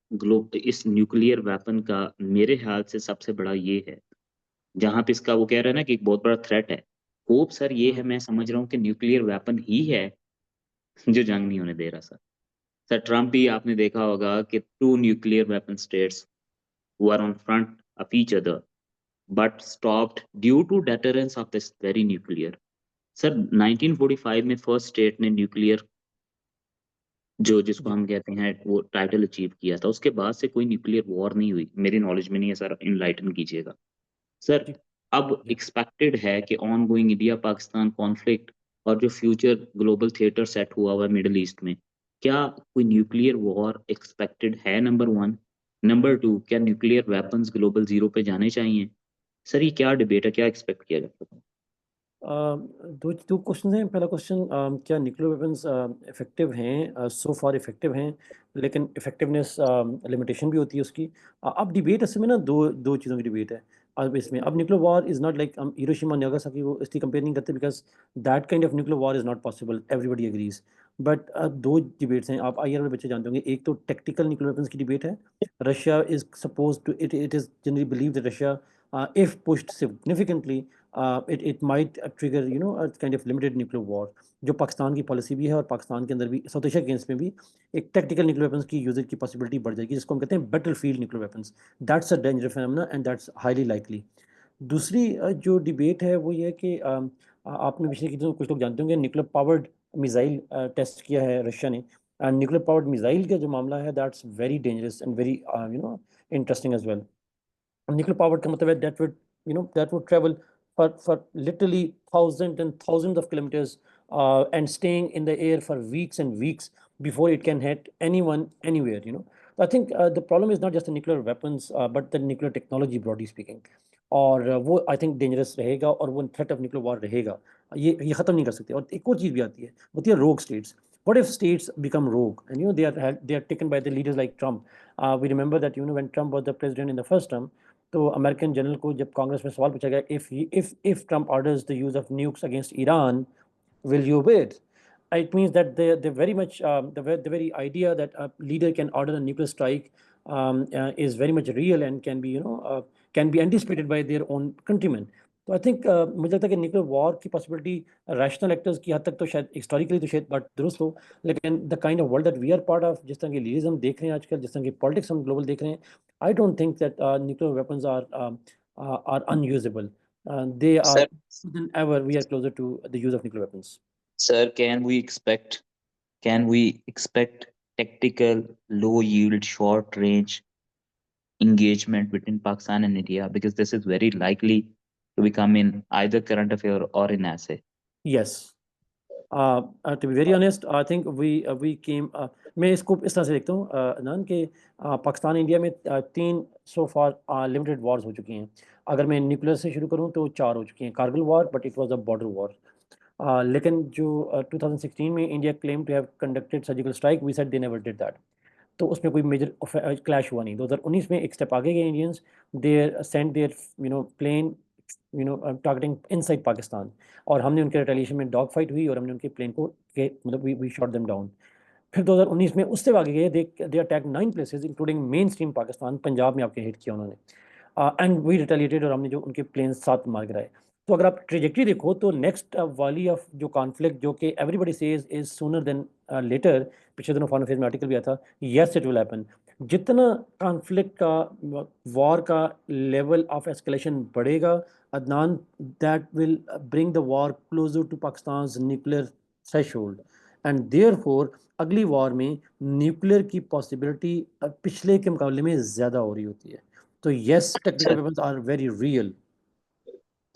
इस न्यूक्लियर वेपन का मेरे ख़्याल से सबसे बड़ा ये है, जहाँ पे इसका वो कह रहे हैं ना कि एक बहुत बड़ा थ्रेट है। होप सर ये है, Hmm. मैं समझ रहा हूँ कि न्यूक्लियर वेपन ही है जो जंग नहीं होने दे रहा सर। सर ट्रम्प भी आपने देखा होगा कि 2 nuclear weapon states who are on front of each other but stopped due to deterrence of this very nuclear. Sir 1945 में फर्स्ट स्टेट ने न्यूक्लियर जो जिसको जी, हम कहते हैं वो टाइटल अचीव किया था, उसके बाद से कोई न्यूक्लियर वॉर नहीं हुई। मेरी नॉलेज में नहीं है सर, एनलाइटन कीजिएगा। सर जी, अब जी. एक्सपेक्टेड है कि on going India Pakistan conflict और जो फ्यूचर ग्लोबल थिएटर सेट हुआ हुआ है मिडल ईस्ट में, क्या कोई न्यूक्लियर वॉर एक्सपेक्टेड है? नंबर 1। नंबर 2, क्या न्यूक्लियर वेपन्स ग्लोबल ज़ीरो पे जाने चाहिए? सर ये क्या डिबेट है, क्या एक्सपेक्ट किया जा सकता है? दो दो क्वेश्चन हैं. पहला क्वेश्चन क्या न्यूक्लियर वेपन्स इफ़ेक्टिव हैं? सो फार इफ़ेक्टिव हैं, लेकिन इफ़ेक्टिवनेस लिमिटेशन भी होती है उसकी. अब डिबेट असल में ना दो चीज़ों की डिबेट है. अब इसमें अब nuclear war is not like हम हिरोशिमा नागासाकी को इसलिए कंपेयर नहीं करते because that kind of nuclear war is not possible, everybody agrees. But दो डिबेट्स हैं, आप आईआर में बच्चे जानते होंगे. एक तो टेक्टिकल न्यूक्लियर वेपन्स की डिबेट है. Russia is supposed to it it is generally believed that Russia if pushed significantly, it might trigger, you know, a kind of limited nuclear war. जो पाकिस्तान की पॉलिसी भी है, और पाकिस्तान के अंदर भी साउथ एशिया गेम्स में भी एक टैक्टिकल न्यूक्लियर वेपन्स की यूजेज की पॉसिबिलिटी बढ़ जाएगी, जिसको हम कहते हैं battle field nuclear weapons. That's a danger phenomena and that's highly likely. दूसरी जो डिबेट है वो ये है कि आपने पिछले किसी दिनों कुछ लोग जानते होंगे, न्यूक्लियर पावर्ड मिसाइल टेस्ट किया है रशिया ने। एंड न्यूक्लियर पावर्ड मिसाइल का जो मामला है, that's very dangerous and very you know interesting as well. Nuclear powered का मतलब है that would, you know, that would travel for literally thousands and thousands of kilometers, and staying in the air for weeks and weeks before it can hit anyone anywhere, you know. So I think the problem is not just the nuclear weapons, but the nuclear technology broadly speaking. और वो I think dangerous रहेगा, और वो threat of nuclear war रहेगा। ये ख़त्म नहीं कर सकते। और एक और चीज़ भी आती है, वो होती है रोग states. What if states become rogue, and you know they are taken by the leaders like Trump? We remember that, you know, when Trump was the president in the first term, तो American general को जब कांग्रेस में सवाल पूछा गया, if Trump orders the use of nukes against Iran, will you obey it? It means that they very much, the very idea that a leader can order a nuclear strike is very much real and can be, you know, can be anticipated by their own countrymen. तो I think मुझे लगता है कि nuclear war की possibility rational actors की हद तक तो शायद हिस्टोरिकली तो शायद बात दुरुस्त हो, लेकिन the kind of world that we are part of, जिस तरह की लीडर्स हम देख रहे हैं आजकल, जिस तरह की पॉलिटिक्स हम ग्लोबल देख रहे हैं, आई don't think that nuclear weapons are unusable. They are Sir, more than ever we are closer to the use of nuclear weapons. sir, can we expect tactical, low yield, short range engagement between Pakistan and India? Because this is very likely to become in either current affair or in essay. Yes. To be very honest, I think we came, मैं इसको इस तरह से देखता हूँ अदनान, कि Pakistan India में 3 सो फार limited Wars हो चुकी हैं। अगर मैं न्यूक्लियर से शुरू करूँ तो 4 हो चुकी हैं। Kargil war, but it was a border war. लेकिन जो 2016 में India claim to have conducted surgical strike, we said they never did that. तो उसमें कोई मेजर क्लैश हुआ नहीं। 2019 में एक स्टेप आगे गए Indians, there sent there, you know, plane, you know, targeting inside Pakistan, और हमने उनके रिटेलिएशन में डॉग फाइट हुई, और हमने उनके प्लेन को मतलब वी शॉट देम डाउन। फिर 2019 में उससे आगे गए, they attack 9 places including main stream Pakistan. Punjab में आपके हिट किया उन्होंने, एंड वी रिटेलिएटेड, और हमने जो उनके प्लेन 7 मार गिराए। तो अगर आप ट्रेजेक्टरी देखो, तो नेक्स्ट वाली ऑफ जो कॉन्फ्लिक्ट, जो कि everybody says is sooner than later, पिछले दिनों फॉरेन अफेयर्स में आर्टिकल भी आया था, येस इट विल हैपन। जितना कॉन्फ्लिक्ट का, वॉर का लेवल ऑफ एस्केलेशन बढ़ेगा Adnan, that will bring the war closer to Pakistan nuclear threshold, and therefore अगली वॉर में न्यूक्लियर की पॉसिबिलिटी पिछले के मुकाबले में ज़्यादा हो रही होती है। तो yes, technical Sir, weapons are very real.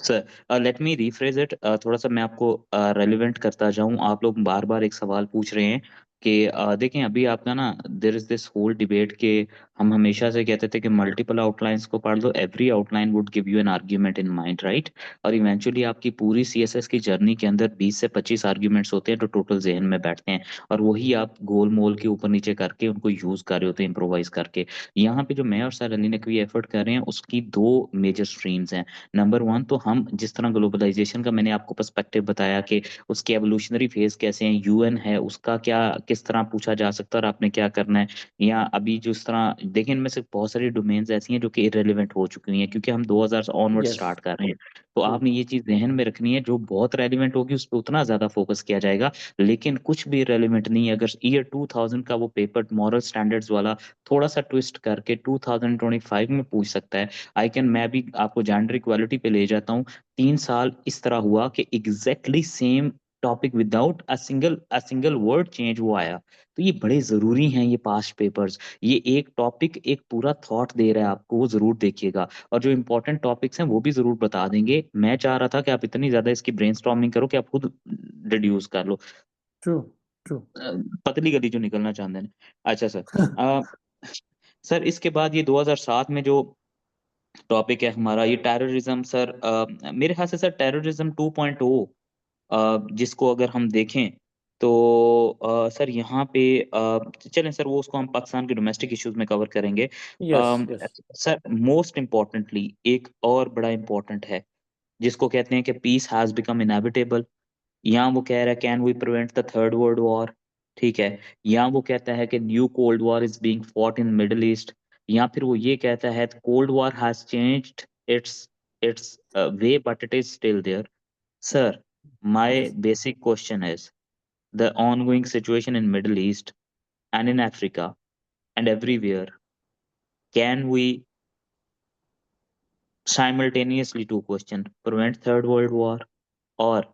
Sir, let me rephrase it. थोड़ा सा मैं आपको रेलिवेंट करता जाऊं। आप लोग बार बार एक सवाल पूछ रहे हैं कि देखें, अभी आपका ना there is this whole debate के हम हमेशा से कहते थे कि मल्टीपल आउटलाइंस को पढ़ लो, every outline would give you an argument in mind, right? और इवेंचुअली आपकी पूरी सीएसएस की जर्नी के अंदर 20 से 25 आर्ग्यूमेंट्स होते हैं जो टोटल जहन में बैठते हैं, और वही आप गोल मोल के ऊपर नीचे करके उनको यूज कर रहे होते हैं, इम्प्रोवाइज करके। यहाँ पे जो मैं और सर अली नकवी एफर्ट कर रहे हैं, उसकी 2 मेजर स्ट्रीम्स हैं। नंबर 1 तो हम जिस तरह ग्लोबलाइजेशन का मैंने आपको पर्सपेक्टिव बताया कि उसके एवोल्यूशनरी फेज कैसे हैं, यूएन है उसका क्या किस तरह पूछा जा सकता है और आपने क्या करना है, या अभी जिस तरह देखें, इनमें से बहुत सारी डोमेन्स ऐसी हैं जो कि इरेलीवेंट हो चुकी हैं क्योंकि हम 2000 से ऑनवर्ड यस, स्टार्ट कर रहे हैं। तो ट्रू, आपने ये चीज जहन में रखनी है, जो बहुत रेलिवेंट होगी उस पर उतना ज्यादा फोकस किया जाएगा, लेकिन कुछ भी रेलिवेंट नहीं है। अगर ईयर 2000 का वो पेपर मॉरल स्टैंडर्ड्स वाला थोड़ा सा ट्विस्ट करके 2025 में पूछ सकता है, मैं भी आपको जेंडर इक्वालिटी पे ले जाता हूँ। 3 साल इस तरह हुआ कि exactly same topic without a single word change वो आया। तो ये बड़े जरूरी हैं ये पास्ट पेपर्स। ये एक टॉपिक एक पूरा थॉट दे रहा है आपको, वो जरूर देखिएगा, और जो इंपॉर्टेंट टॉपिक्स हैं वो भी जरूर बता देंगे। मैं चाह रहा था कि आप इतनी ज्यादा इसकी ब्रेनस्टॉर्मिंग करो कि आप खुद डिड्यूस कर लो। True, true. अ, पतली गली जो निकलना चाहते हैं। अच्छा सर, अ, सर इसके बाद ये 2007 में जो टॉपिक है हमारा, ये टेररिज्म सर, मेरे ख्याल से सर टेररिज्म 2.0, जिसको अगर हम देखें तो सर यहाँ पे चलें सर, वो उसको हम पाकिस्तान के डोमेस्टिक इश्यूज में कवर करेंगे। Yes, yes, sir most importantly एक और बड़ा इम्पोर्टेंट है जिसको कहते हैं कि पीस हैज बिकम इनएविटेबल। यहाँ वो कह रहा है can we prevent the third world war, ठीक है। यहाँ वो कहता है कि new cold war is being fought in middle east. या फिर वो ये कहता है cold war has changed it's way, but it is still there. Sir, my Yes. basic question is the ongoing situation in Middle East and in Africa and everywhere. Can we simultaneously, two question, prevent third world war, और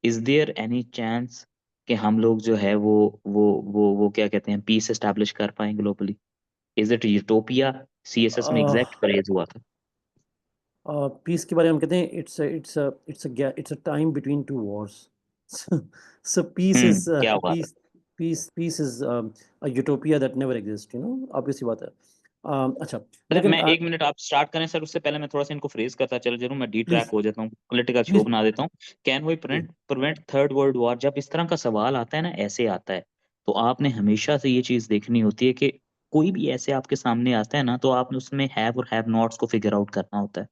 is there any chance कि हम लोग जो है वो क्या कहते हैं, पीस एस्टैब्लिश कर पाएं globally? Is it utopia? CSS में एग्जैक्ट फ्रेज हुआ था। पीस के बारे में हम कहते हैं it's a time between two wars. So peace is क्या हुआ था? Peace peace is a utopia that never exist, you know, obvious सी बात है। अच्छा, अरे लेकिन मैं एक मिनट, आप स्टार्ट करें सर, उससे पहले मैं थोड़ा सा इनको फ्रेज करता चल जरूर, मैं डी ट्रैक प्लीज हो जाता हूँ, पॉलिटिकल शो प्लीज बना देता हूँ। Can we please. Prevent prevent third world war? जब इस तरह का सवाल आता है ना, ऐसे आता है, तो आपने हमेशा से ये चीज देखनी होती है कि कोई भी ऐसे आपके सामने आता है ना, तो आपने उसमें हैव और हैव नॉट्स को फिगर आउट करना होता है।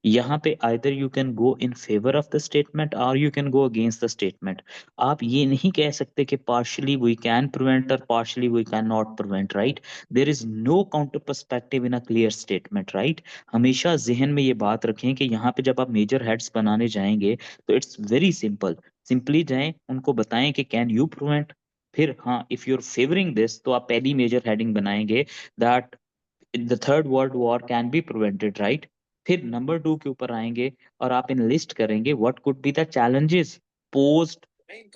यहाँ पे either you can go in favour of the statement और you can go against the statement. आप ये नहीं कह सकते कि पार्शली वी कैन प्रिवेंट और partially we can not prevent, right? There is no counter perspective in a clear statement, right? हमेशा जहन में ये बात रखें कि यहाँ पे जब आप मेजर हेड्स बनाने जाएंगे तो इट्स वेरी सिंपल, सिंपली जाएं, उनको बताएं कि कैन यू प्रिवेंट। फिर हाँ, if you are favouring this, तो आप पहली मेजर हेडिंग बनाएंगे that the third world war can be prevented, right? फिर नंबर टू के ऊपर आएंगे और आप इन लिस्ट करेंगे what could be the challenges posed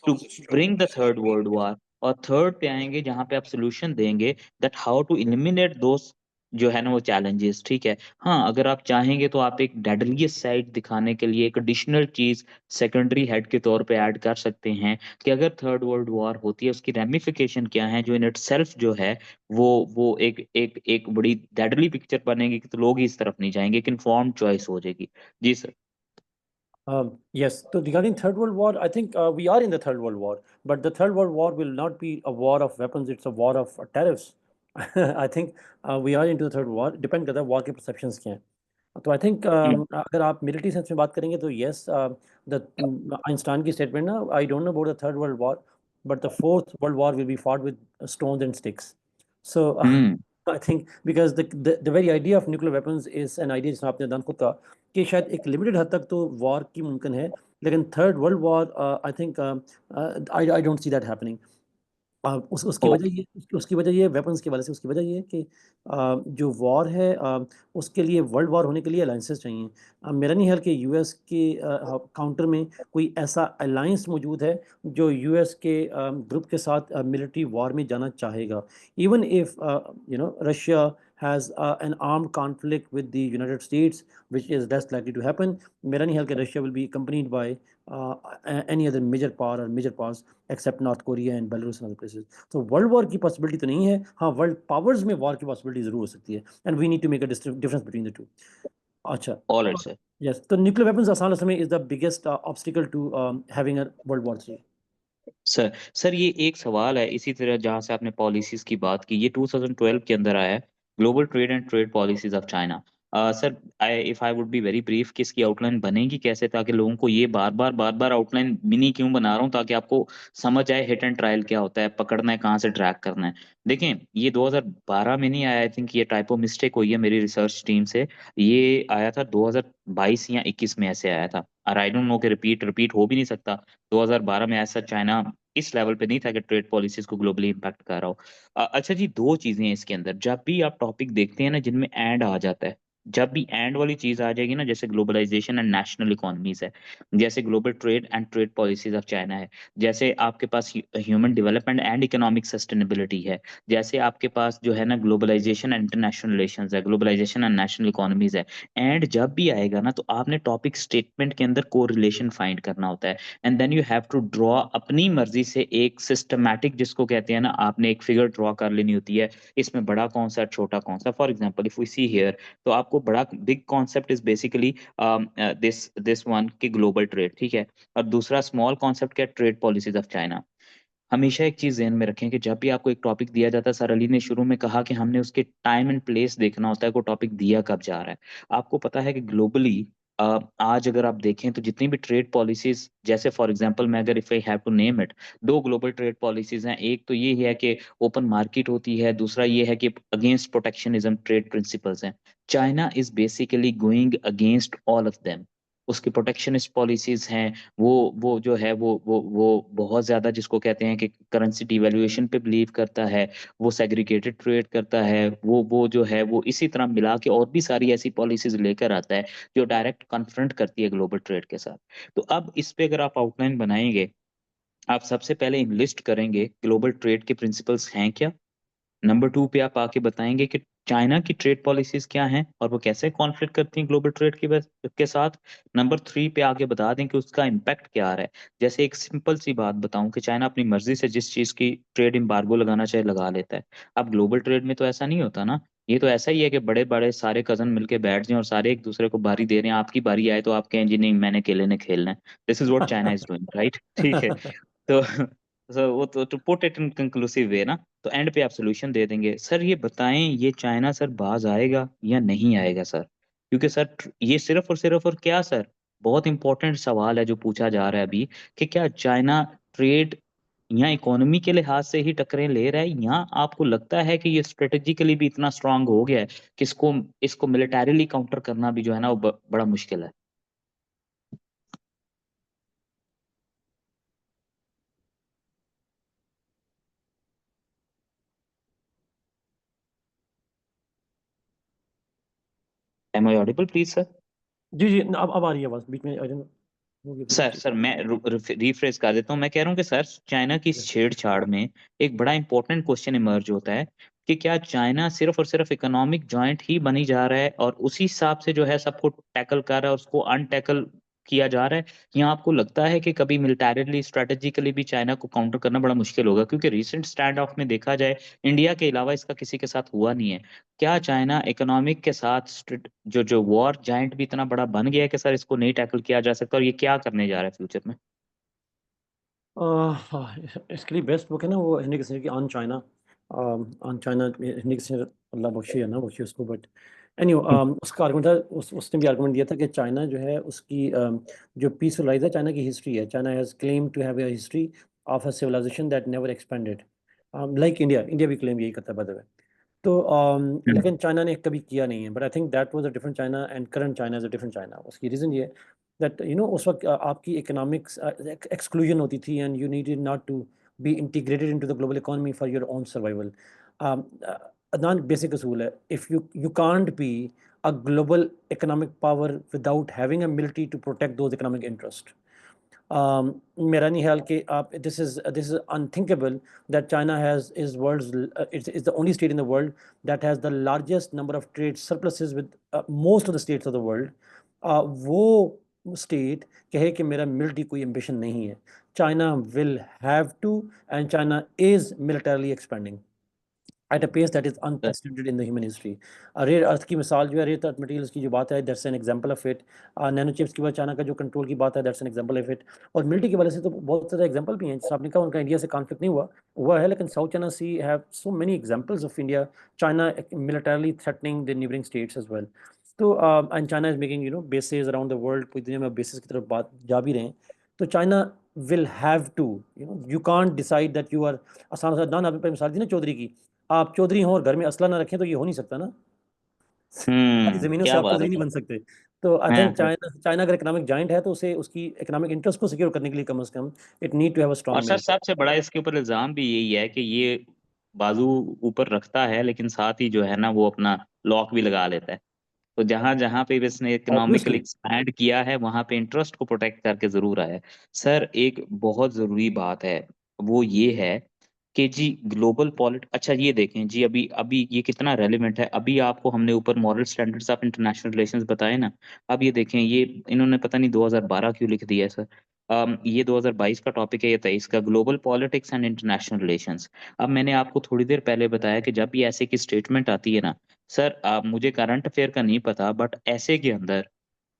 to bring the third world war. और थर्ड पे आएंगे जहां पे आप सोल्यूशन देंगे that how to eliminate those जो है ना वो चैलेंजेस, ठीक है? हाँ, अगर आप चाहेंगे तो आप एक डेडलिएस्ट साइड दिखाने के लिए एक एडिशनल चीज सेकेंडरी हेड के तौर पे ऐड कर सकते हैं कि अगर थर्ड वर्ल्ड वॉर होती है उसकी रेमिफिकेशन क्या है, जो इन इटसेल्फ जो है वो एक बड़ी डेडली पिक्चर बनेगी कि तो लोग ही इस तरफ नहीं जाएंगे, एक इन्फॉर्म्ड चॉइस हो जाएगी। जी sir. Yes. So regarding Third World War, I think we are in the Third World War, but the Third World War will not be a war of weapons. It's a war of tariffs. I think we are into the Third War. Depend करता है war के perceptions क्या हैं. तो I think अगर आप military sense में बात करेंगे तो येस, द आइंस्टाइन की स्टेटमेंट ना, आई don't know about the third world war but the fourth world war will be fought with stones and sticks. So hmm. I think because the very idea of nuclear weapons is an idea जिसमें आपने दान खुद कहा कि शायद एक limited हद तक तो वॉर की मुमकिन है, लेकिन third world war I think I don't see that happening. उस ओके। उसकी वजह ये वेपन्स की वजह से, उसकी वजह ये है कि जो वॉर है उसके लिए वर्ल्ड वॉर होने के लिए अलाइंसेस चाहिए। मेरा नहीं ख्याल कि यूएस के काउंटर में कोई ऐसा अलाइंस मौजूद है जो यूएस के ग्रुप के साथ मिलिट्री वॉर में जाना चाहेगा। Even if Russia has an armed conflict with the United States which is less likely to happen. मेरा नहीं ख्याल कि Russia will be accompanied by any other major power और major powers except North Korea and Belarus and other places. तो world war की possibility तो नहीं है, हाँ वर्ल्ड पावर्स में वॉर की पॉसिबिलिटी जरूर हो सकती है, and we need to make a difference between the two. अच्छा, ऑल राइट सर। यस, तो न्यूक्लियर वेपन्स असल में is the biggest obstacle to having a world war 3। Sir ये एक सवाल है इसी तरह, जहां से आपने पॉलिसीज की बात की, ये 2012 के अंदर आया है, global trade and trade policies of China. Sir, I would be very brief कि इसकी आउटलाइन बनेगी कैसे, ताकि लोगों को ये बार बार आउटलाइन मिनी क्यों बना रहा हूँ, ताकि आपको समझ आए हिट एंड ट्रायल क्या होता है, पकड़ना है कहाँ से ट्रैक करना है। देखें, ये 2012 में नहीं आया, आई थिंक ये टाइपो मिस्टेक हुई है मेरी रिसर्च टीम से। ये आया था 2022 या 21 में, ऐसे आया था, और आई डोंट नो कि रिपीट रिपीट हो भी नहीं सकता। 2012 में ऐसा चाइना इस लेवल पे नहीं था कि ट्रेड पॉलिसीज को ग्लोबली इम्पैक्ट कर रहा हो। अच्छा जी, दो चीजें हैं इसके अंदर, जब भी आप टॉपिक देखते हैं ना जिनमें एंड आ जाता है, जब भी एंड वाली चीज आ जाएगी ना, जैसे ग्लोबलाइजेशन एंड नेशनल इकोनॉमीज है, जैसे global trade and trade policies of China है, जैसे आपके पास human development and economic sustainability है, जैसे आपके पास जो है ना ग्लोबलाइजेशन एंड इंटरनेशनल रिलेशंस है, ग्लोबलाइजेशन एंड नेशनल इकोनॉमीज है, एंड जब भी आएगा ना तो आपने टॉपिक स्टेटमेंट के अंदर को रिलेशन फाइंड करना होता है, and then you have to draw अपनी मर्जी से एक सिस्टमैटिक, जिसको कहते हैं ना, आपने एक फिगर ड्रॉ कर लेनी होती है, इसमें बड़ा कौन सा छोटा कौन सा। For example if we see here, तो आपको बड़ा big concept is basically this this one की ग्लोबल ट्रेड, ठीक है, और दूसरा स्मॉल कॉन्सेप्ट क्या, ट्रेड पॉलिसीज ऑफ चाइना। हमेशा एक चीज ध्यान में रखें कि जब भी आपको एक टॉपिक दिया जाता है, सर अली ने शुरू में कहा कि हमने उसके टाइम एंड प्लेस देखना होता है, को टॉपिक दिया कब जा रहा है। आपको पता है कि ग्लोबली आज अगर आप देखें तो जितनी भी ट्रेड पॉलिसीज, जैसे फॉर एग्जांपल मैं अगर if I have to name it, दो ग्लोबल ट्रेड पॉलिसीज हैं। एक तो ये है कि ओपन मार्केट होती है, दूसरा ये है कि अगेंस्ट प्रोटेक्शनिज्म ट्रेड प्रिंसिपल्स हैं। China is basically going against all of them. उसकी प्रोटेक्शनिस्ट पॉलिसीज हैं। वो जो है वो बहुत ज्यादा जिसको कहते हैं कि करेंसी डिवैल्यूएशन पे बिलीव करता है। वो सेग्रीगेटेड ट्रेड करता है। वो जो है वो इसी तरह मिला के और भी सारी ऐसी पॉलिसीज लेकर आता है जो डायरेक्ट कन्फ्रंट करती है ग्लोबल ट्रेड के साथ। तो अब इस पे अगर आप आउटलाइन बनाएंगे, आप सबसे पहले लिस्ट करेंगे ग्लोबल ट्रेड के प्रिंसिपल्स हैं क्या। नंबर 2 पे आप आके बताएंगे कि चाइना की ट्रेड पॉलिसीज क्या हैं और वो कैसे कॉन्फ्लिक्ट करती हैं ग्लोबल ट्रेड के साथ। नंबर 3 पे आके बता दें कि उसका इम्पैक्ट क्या आ रहा है। जैसे एक सिंपल सी बात बताऊं कि चाइना अपनी मर्जी से जिस चीज की ट्रेड एम्बार्गो लगाना चाहे लगा लेता है। अब ग्लोबल ट्रेड में तो ऐसा नहीं होता ना। ये तो ऐसा ही है कि बड़े बड़े सारे कजन मिलके बैठ जाएं और सारे एक दूसरे को बारी दे रहे हैं। आपकी बारी आए तो आप कहें जी नहीं मैंने अकेले ने खेलना है। This is what China is doing, right? ठीक है। तो वो तो to put it in conclusive way ना, तो एंड पे आप सोल्यूशन दे देंगे। सर ये बताएं, ये चाइना सर बाज आएगा या नहीं आएगा सर? क्योंकि सर ये सिर्फ और क्या सर, बहुत इंपॉर्टेंट सवाल है जो पूछा जा रहा है अभी, कि क्या चाइना ट्रेड या इकोनॉमी के लिहाज से ही टक्करें ले रहा है, या आपको लगता है कि ये स्ट्रेटेजिकली भी इतना स्ट्रांग हो गया है कि इसको इसको मिलिटरीली काउंटर करना भी जो है ना वो बड़ा मुश्किल है। Am I audible please sir? जी, जी, अब आ रही है आवाज़, बीच में आई डोंट नो हो गया बीच में सर ठीक सर मैं रिफ्रेश कर देता हूँ। मैं कह रहा हूँ कि सर चाइना की इस है। छेड़छाड़ में एक बड़ा इंपॉर्टेंट क्वेश्चन इमर्ज होता है कि क्या चाइना सिर्फ और सिर्फ इकोनॉमिक जॉइंट ही बनी जा रहा है और उसी हिसाब से जो है सबको टैकल कर रहा है, उसको अनटैकल किया जा रहा है, या आपको लगता है कि कभी मिलिटरीली स्ट्रेटेजिकली भी चाइना को काउंटर करना बड़ा मुश्किल होगा? क्योंकि रिसेंट स्टैंड ऑफ में देखा जाए, इंडिया के अलावा इसका किसी के साथ हुआ नहीं है। क्या चाइना इकोनॉमिक के साथ जो जो वॉर जाइंट भी इतना बड़ा बन गया है कि सर इसको नहीं टैकल किया जा सकता, और ये क्या करने जा रहा है फ्यूचर में? हाँ, इसके लिए बेस्ट बुक है ना वो हेनरी किसिंजर की on China. On China Henry Kissinger, अल्लाह बख्शे या ना बख्शे उसको, बट एनीवे उसका आर्गुमेंट था, उसने भी आर्गुमेंट दिया था कि चाइना जो है उसकी जो पीसफुल राइज है, चाइना की हिस्ट्री है, China has claim to have a history of a civilisation that never expanded, like India. India भी क्लेम यही करता है बाय द वे। तो लेकिन चाइना ने कभी किया नहीं है, but I think that was a different China and current China is a different China. उसकी रीज़न ये है दैट उस वक्त आपकी इकोनॉमिक्स एक्सक्लूजन होती थी and you needed not to be integrated into the global economy for your own survival. Adnan basic असूल है, if you you can't be a global economic power without having a military to protect those economic interests. मेरा नहीं ख्याल कि आप this is unthinkable that China has is world's it's the only state in the world that has the largest number of trade surpluses with most of the states of the world. वो state कहे कि मेरा military कोई ambition नहीं है। China will have to and China is militarily expanding at a pace that is unprecedented in the human history. Rare earth की मिसाल जो है, रेयर अर्थ मटेरियल्स की जो बात है, that's an example of it. Nano chips की बात, चाइना का जो कंट्रोल की बात है, that's an example of it. और मिलिट्री की वजह से तो बहुत सारे एग्जांपल भी हैं, जैसे आपने कहा उनका इंडिया से कॉन्फ्लिक्ट नहीं हुआ, हुआ है, लेकिन South China Sea have so many examples of India China militarily threatening the neighbouring states as well. तो and China is making bases around the world, पूरी दुनिया में बेसिस की तरफ बात जा भी रहे हैं। तो China will have to, you can't decide that you are आसान आसान ना, आपने मिसाल दी ना चौधरी की, आप चौधरी हों और घर में असला ना रखें तो ये हो नहीं सकता ना। सारी ज़मीनों से क्या आप बात है चौधरी नहीं सर। बन सकते। तो आई हाँ थिंक हाँ। चाइना चाइना अगर इकोनॉमिक जायंट है तो उसे उसकी इकोनॉमिक इंटरेस्ट को सिक्योर करने के लिए कम से कम it need to have a और स्ट्रांग सर मिलिट्री। सबसे बड़ा इसके ऊपर इल्जाम भी यही है कि ये बाजू ऊपर रखता है लेकिन साथ ही जो है ना वो अपना लॉक भी लगा लेता है। तो जहां जहां पे भी इसने इकोनॉमिकली ऑब्वियसली। एक्सपैंड किया है वहां पे इंटरेस्ट को प्रोटेक्ट करके जरूर आया है। सर एक बहुत जरूरी बात है, वो ये है कि जी ग्लोबल पॉलिट, अच्छा ये देखें जी, अभी अभी ये कितना रेलिवेंट है। अभी आपको हमने ऊपर moral standards of international relations बताए ना। अब ये देखें, ये इन्होंने पता नहीं 2012 क्यों लिख दिया है सर। ये 2022 का टॉपिक है, ये 23 का, global politics and international relations. अब मैंने आपको थोड़ी देर पहले बताया कि जब भी ऐसे की स्टेटमेंट आती है ना सर, मुझे करंट अफेयर का नहीं पता, बट ऐसे के अंदर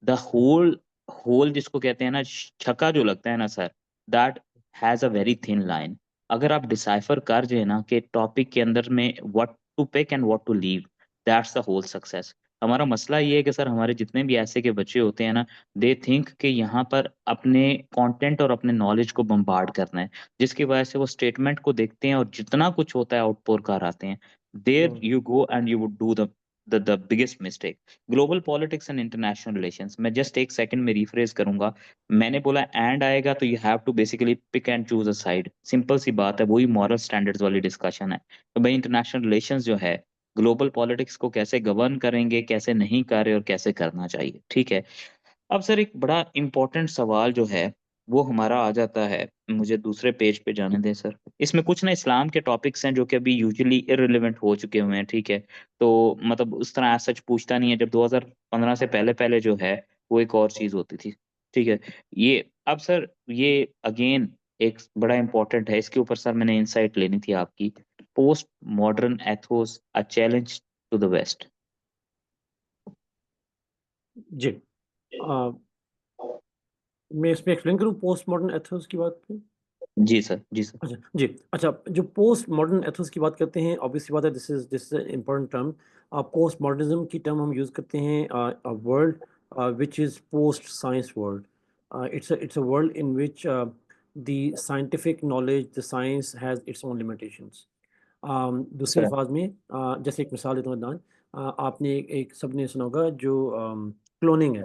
द होल होल जिसको कहते हैं ना, छक्का जो लगता है ना sir, that has a very thin line. अगर आप डिसाइफर कर जाए ना कि टॉपिक के अंदर में what to pick and what to leave, that's the whole success. हमारा मसला ये है कि सर हमारे जितने भी ऐसे के बच्चे होते हैं ना, दे थिंक कि यहाँ पर अपने कंटेंट और अपने नॉलेज को बम्बार्ड करना है, जिसकी वजह से वो स्टेटमेंट को देखते हैं और जितना कुछ होता है आउटपोर कर आते हैं। देयर हुँ, you go and you would do the biggest mistake. Global politics and international relations, मैं जस्ट एक सेकंड में रिफ्रेज करूंगा। मैंने बोला एंड आएगा तो you have to basically pick and choose a side, simple सी बात है, वही मॉरल स्टैंडर्ड्स वाली डिस्कशन है। तो भाई इंटरनेशनल रिलेशंस जो है, ग्लोबल पॉलिटिक्स को कैसे गवर्न करेंगे, कैसे नहीं कर रहे और कैसे करना चाहिए, ठीक है। अब सर एक बड़ा इंपॉर्टेंट सवाल जो है वो हमारा आ जाता है, मुझे दूसरे पेज पे जाने दें सर। इसमें कुछ ना इस्लाम के टॉपिक्स हैं जो कि अभी यूजुअली इररिलेवेंट हो चुके हुए हैं, ठीक है। तो मतलब उस तरह सच पूछता नहीं है, जब 2015 से पहले पहले जो है वो एक और चीज होती थी, ठीक है। ये अब सर ये अगेन एक बड़ा इंपॉर्टेंट है, इसके ऊपर सर मैंने इंसाइट लेनी थी आपकी। Post modern ethos a challenge to the west. जी। अ, मैं इसमें एक्सप्लेन करूँ पोस्ट मॉडर्न एथिक्स की बात पे? जी सर, जी सर। अच्छा, जी। अच्छा, जो पोस्ट मॉडर्न एथिक्स की बात करते हैं, ऑब्वियस सी बात है, this is a important term. Post modernism की टर्म हम यूज़ करते हैं a world which is post science world. It's a world in which the scientific knowledge, the science has its own limitations. दूसरे sir, अल्फाज में जैसे एक मिसाल देता हूँ अदनान, आपने एक सबने सुना होगा जो क्लोनिंग है।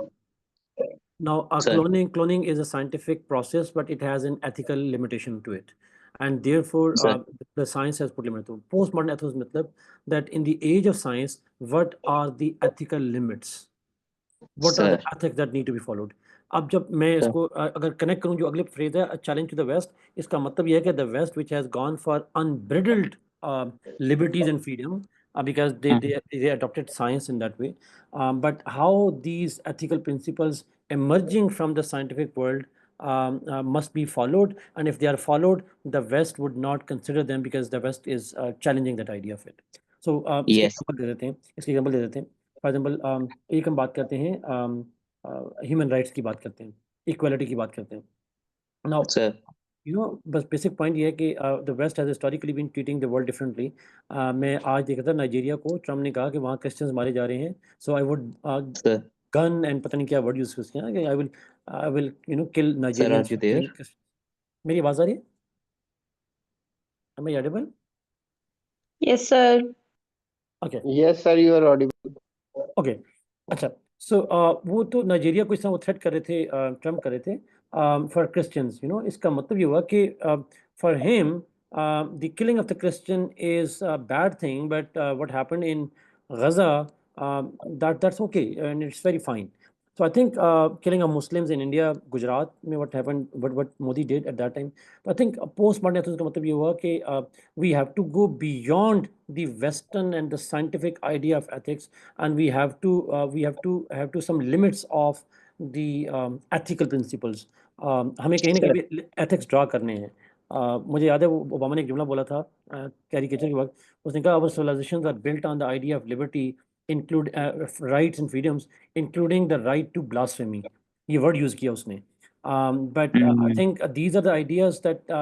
Now, sir, cloning is a scientific process, but it has an ethical limitation to it, and therefore sir, the science has put limit to. Postmodern ethics मतलब that in the age of science, what are the ethical limits? What are the sir, ethics that need to be followed? अब जब मैं sir, इसको अगर connect करूँ जो अगली phrase है चैलेंज टू द वेस्ट, इसका मतलब ये है कि the west which has gone for unbridled liberties and freedom because हाँ, they adopted science in that way. But how these ethical principles emerging from the scientific world must be followed, and if they are followed, the West would not consider them because the West is challenging that idea of it. So इसके yes example दे देते हैं, इसके example दे देते हैं। For example एक हम बात करते हैं ह्यूमन राइट्स की बात करते हैं, इक्वालिटी की बात करते हैं। नाउ सर, बस बेसिक पॉइंट ये है कि the west has historically been treating the world differently. मैं आज देखा था नाइजीरिया को ट्रम्प ने कहा कि वहाँ क्रिश्चियंस मारे जा रहे हैं, so I would sir, gun and पता नहीं क्या वर्ड यूज़ किया कि I will kill sir, are Nigerians you for there? Killing. मेरी आवाज़ आ रही है? Am I audible? Yes, sir. Okay. Yes, sir, you are audible. Okay. अच्छा, सो वो तो नाइजीरिया को इस तरह वो थ्रेट कर रहे थे, ट्रम्प कर रहे थे फॉर क्रिश्चियंस, इसका मतलब ये हुआ कि for him the killing of the Christian is a bad thing, but what happened in Gaza, that's okay and it's very fine. So I think killing of Muslims in India, Gujarat, में what happened, what Modi did at that time. But I think postmodern ethics का मतलब ये हुआ कि we have to go beyond the Western and the scientific idea of ethics, and we have to some limits of the ethical principles. हमें कहीं ना sir, कहीं भी ethics draw करने हैं। मुझे याद है वो ओबामा ने एक जुमला बोला था कैरिकेचर के वक्त, उसने कहा our civilizations are built on the idea of liberty, include rights and freedoms, including the right to blasphemy. ये word use किया उसने। But I think these are the ideas that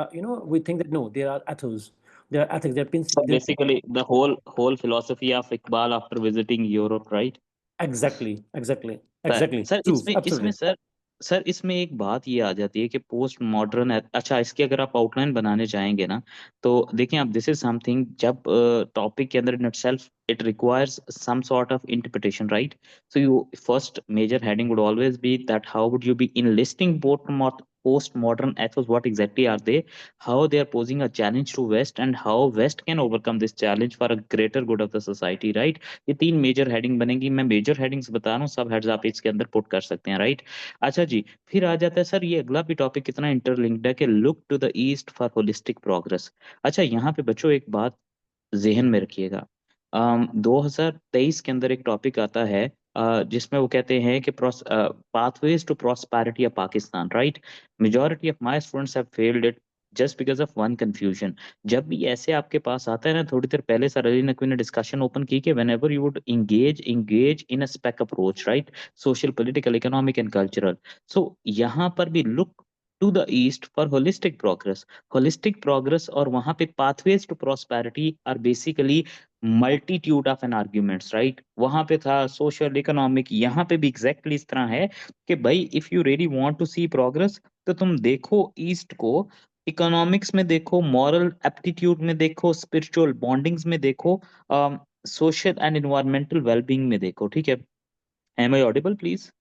we think that no, there are ethos, there are ethics, so basically the whole philosophy of Iqbal after visiting Europe, right? exactly, exactly, sir, exactly, sir true, इसमें absolutely. Sir इसमें एक बात ये आ जाती है कि post modern, अच्छा इसकी अगर आप आउटलाइन बनाने चाहेंगे ना, तो देखिए आप, दिस इज समथिंग, जब टॉपिक के अंदर in itself it requires some sort of interpretation, right. So you first major heading would always be that how would you be enlisting post modern ethos, what exactly are they, how they are posing a challenge to west, and how west can overcome this challenge for a greater good of the society, right। ये तीन major heading बनेगी, मैं major headings बता रहा हूँ, सब heads आप इसके अंदर पुट कर सकते हैं, राइट। अच्छा जी, फिर आ जाता है सर ये अगला भी टॉपिक कितना इंटरलिंक्ड है कि look to the east for holistic progress. अच्छा यहाँ पे बच्चों एक बात जहन में रखिएगा, 2023 के अंदर एक टॉपिक आता है जिसमें वो कहते हैं कि pathways to prosperity of Pakistan, right. Majority of my students have failed it just because of one confusion. जब भी ऐसे आपके पास आता है ना, थोड़ी देर पहले सर अली नकवी ने डिस्कशन ओपन की कि whenever you would engage in a spec approach, right, social political economic and cultural, so यहाँ पर भी look to the east for holistic progress. Holistic progress और वहां पे pathways to prosperity are basically multitude of an arguments, right? वहां पे था social economic, यहाँ पे भी एग्जैक्टली इस तरह है कि भाई if you really want to see progress तो तुम देखो ईस्ट को, इकोनॉमिक्स में देखो, मॉरल एप्टीट्यूड में देखो, स्पिरिचुअल बॉन्डिंग्स में देखो, सोशल एंड एनवायरमेंटल वेलबींग में देखो, ठीक है? Am I audible please?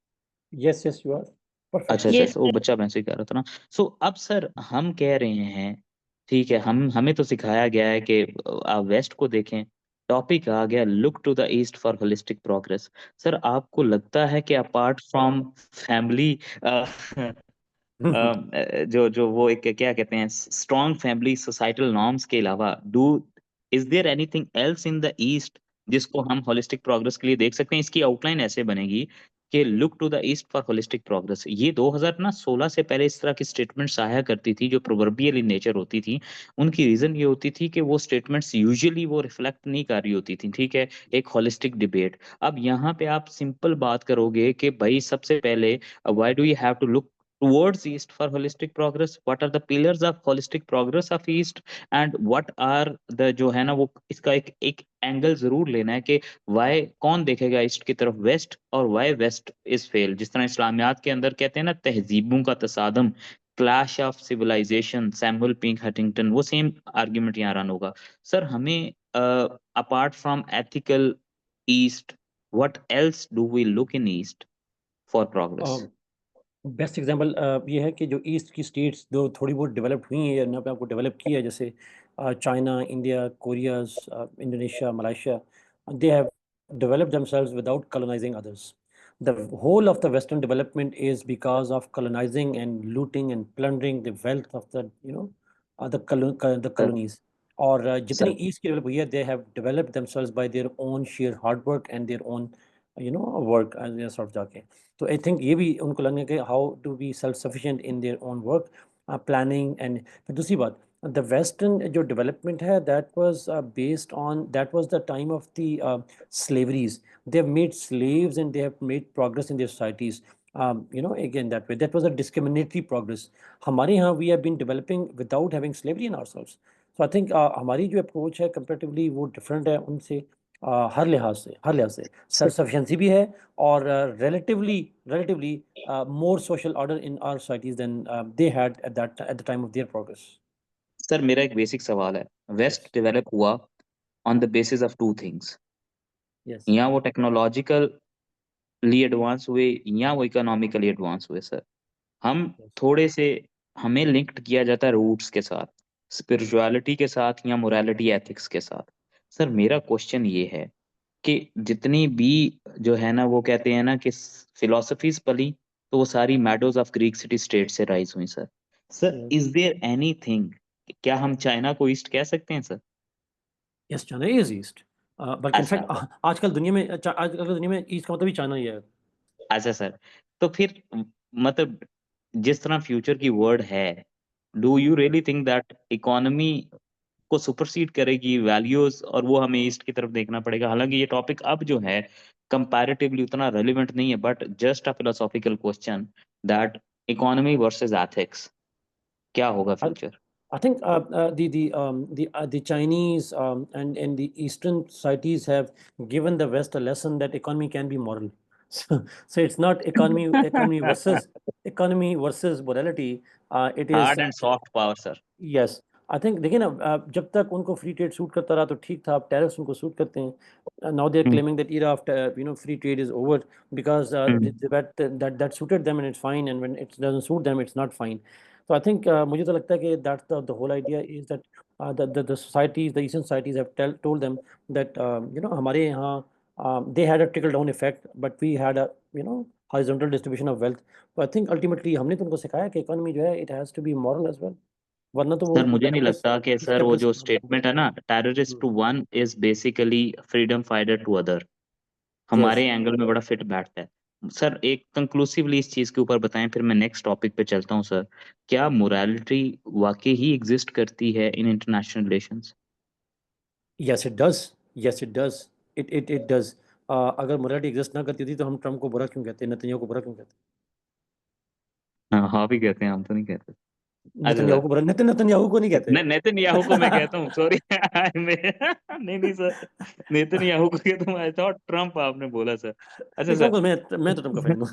Yes yes you are अच्छा परफेक्ट। अच्छा Yes, अच्छा, वो बच्चा मैं से कह रहा था ना। सो अब सर हम कह रहे हैं, ठीक है, हमें तो सिखाया गया है कि आप वेस्ट को देखें, टॉपिक आ गया look to the east for holistic progress. Sir आपको लगता है कि अपार्ट फ्रॉम फैमिली जो जो वो एक क्या कहते हैं, स्ट्रॉन्ग फैमिली सोसाइटल नॉर्म्स के अलावा, do is there anything else in the east जिसको हम होलिस्टिक प्रोग्रेस के लिए देख सकते हैं? इसकी आउटलाइन ऐसे बनेगी कि look to the east for holistic progress. ये 2016 से पहले इस तरह की स्टेटमेंट्स आया करती थी जो प्रोवर्बियल इन नेचर होती थी। उनकी रीजन ये होती थी कि वो स्टेटमेंट्स यूजुअली वो रिफ्लेक्ट नहीं कर रही होती थी, ठीक है, एक होलिस्टिक डिबेट। अब यहाँ पे आप सिंपल बात करोगे कि भाई सबसे पहले why do you have to look towards east for holistic progress? What are the pillars of holistic progress of east? And what are the जो है ना वो इसका एक एक एंगल जरूर लेना है कि वाई कौन देखेगा ईस्ट की तरफ, वेस्ट, और वाई वेस्ट इज फेल। जिस तरह इस्लामियात के अंदर कहते हैं ना तहजीबों का तसादम, क्लैश ऑफ सिविलाइजेशन, सैमुअल पिंक हटिंगटन, वो सेम आर्ग्यूमेंट यहाँ रन होगा। सर हमें apart from ethical east, what else do we look in east for progress? Best example ये है कि जो ईस्ट की स्टेट्स जो थोड़ी बहुत डेवलप्ड हुई हैं या अपने आप को डेवलप किया है, जैसे China, India, Korea, Indonesia, Malaysia, they have developed themselves without colonizing others. The whole of the Western development is because of colonizing and looting and plundering the wealth of the the sir colonies. और जितनी sir east की develop हुई है, they have developed themselves by their own sheer hard work and their own work sort of जाके। तो I think ये भी उनको लगने के how to be self sufficient in their own work planning. And फिर दूसरी बात, द वेस्टर्न जो डेवलपमेंट है that was based on that was the time of the slaveries. They have made slaves and they have made progress in their societies. Again, that way, that was a discriminatory progress. हमारे यहाँ we have been developing without having slavery in ourselves. So I think हमारी जो approach है comparatively वो different है उनसे, हर लिहाज से सेल्फ सफिशिएंसी भी है, और relatively relatively more social order in our societies than they had at the time of their progress. Sir मेरा एक बेसिक सवाल है, Yes, वेस्ट डेवलप हुआ on the basis of two things, yes, या वो टेक्नोलॉजिकली एडवांस हुए या वो इकोनॉमिकली एडवांस हुए। सर हम yes. थोड़े से, हमें लिंक्ड किया जाता है रूट्स के साथ, स्पिरिचुअलिटी के साथ या मोरालिटी एथिक्स के साथ। सर मेरा क्वेश्चन ये है कि जितनी भी जो है ना वो कहते हैं ना कि फिलोसफीज पली, तो वो सारी meadows of Greek city state से राइज हुई। Sir sir Yes. Is there anything, क्या हम चाइना को ईस्ट कह सकते हैं sir? Yes, China is East. बल्कि अच्छा इनफैक्ट आजकल दुनिया में आजकल दुनिया में ईस्ट का मतलब ही चाइना ही है। अच्छा सर, तो फिर मतलब जिस तरह फ्यूचर की वर्ड है, do you really think that economy को सुपरसीड करेगी वैल्यूज, और वो हमें ईस्ट की तरफ देखना पड़ेगा? हालांकि ये टॉपिक अब जो है कंपैरेटिवली उतना रेलिवेंट नहीं है, but just a philosophical question that economy versus ethics, क्या होगा I, future? I think the Chinese and the Eastern societies have given the West a lesson that economy can be moral. So it's not economy versus morality. It is hard and soft power sir. Yes. I think देखिए ना, जब तक उनको free trade suit करता रहा तो ठीक था, अब टैरिफ्स उनको सूट करते हैं। Now they are claiming that era of free trade is over because that suited them and it's fine, and when it doesn't suit them it's not fine. So I think मुझे तो लगता है कि that's the whole idea is that the societies, the Eastern societies have told them that हमारे यहाँ they had a trickle down effect but we had a horizontal distribution of wealth. So I think ultimately हमने तो उनको सिखाया कि economy जो है it has to be moral as well, वरना तो वो सर मुझे नहीं कैपिटलिस्ट लगता कि सर वो कैपिटलिस्ट जो स्टेटमेंट है ना, terrorist to one is basically freedom fighter to other, yes. हमारे एंगल में बड़ा फिट बैठता है। सर एक कंक्लूसिवली इस चीज के ऊपर बताएं, फिर मैं नेक्स्ट टॉपिक पे चलता हूँ। सर क्या मोरालिटी वाकई ही एग्जिस्ट करती है in international relations? Yes it does. Yes it does. It does. अगर मोरालिटी एग्जिस्ट ना करती थी तो हम ट्रम्प को बुरा क्यों कहते, नेतन्याहू को बुरा क्यों कहते? हाँ हाँ भी कहते हैं, हम तो नहीं कहते। नेतन्याहू को बोला, नेतन्याहू को नहीं कहते। नेतन्याहू को मैं कहता हूँ, सॉरी नहीं सर, नेतन्याहू को कहता हूँ, आई थॉट ट्रम्प आपने बोला सर। अच्छा ट्रम्प सर, को मैं तो ट्रम्प का फैन हूँ।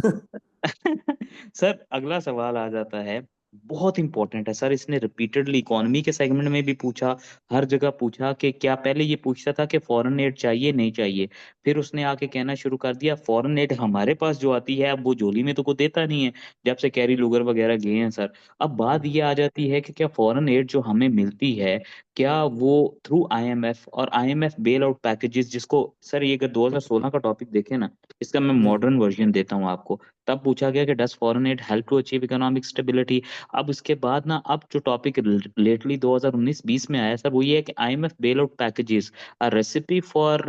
सर अगला सवाल आ जाता है, बहुत इंपॉर्टेंट है सर, इसने रिपीटेडली इकोनॉमी के सेगमेंट में भी पूछा, हर जगह पूछा कि क्या, पहले ये पूछता था कि फॉरेन एड चाहिए नहीं चाहिए, फिर उसने आके कहना शुरू कर दिया फॉरेन एड हमारे पास जो आती है अब वो झोली में तो कोई देता नहीं है, जब से कैरी लूगर वगैरह गए हैं सर। अब बात ये आ जाती है कि क्या फॉरेन एड जो हमें मिलती है, क्या वो थ्रू आईएमएफ और आईएमएफ बेल आउट पैकेजेस, जिसको सर ये अगर 2016 का टॉपिक देखें ना, इसका मैं जी मॉडर्न वर्जन देता हूँ आपको। तब पूछा गया कि does foreign aid help to achieve economic stability. अब इसके बाद ना, अब जो टॉपिक लेटली 2019-20 में आया सर, वो ये है कि IMF bail out packages a recipe for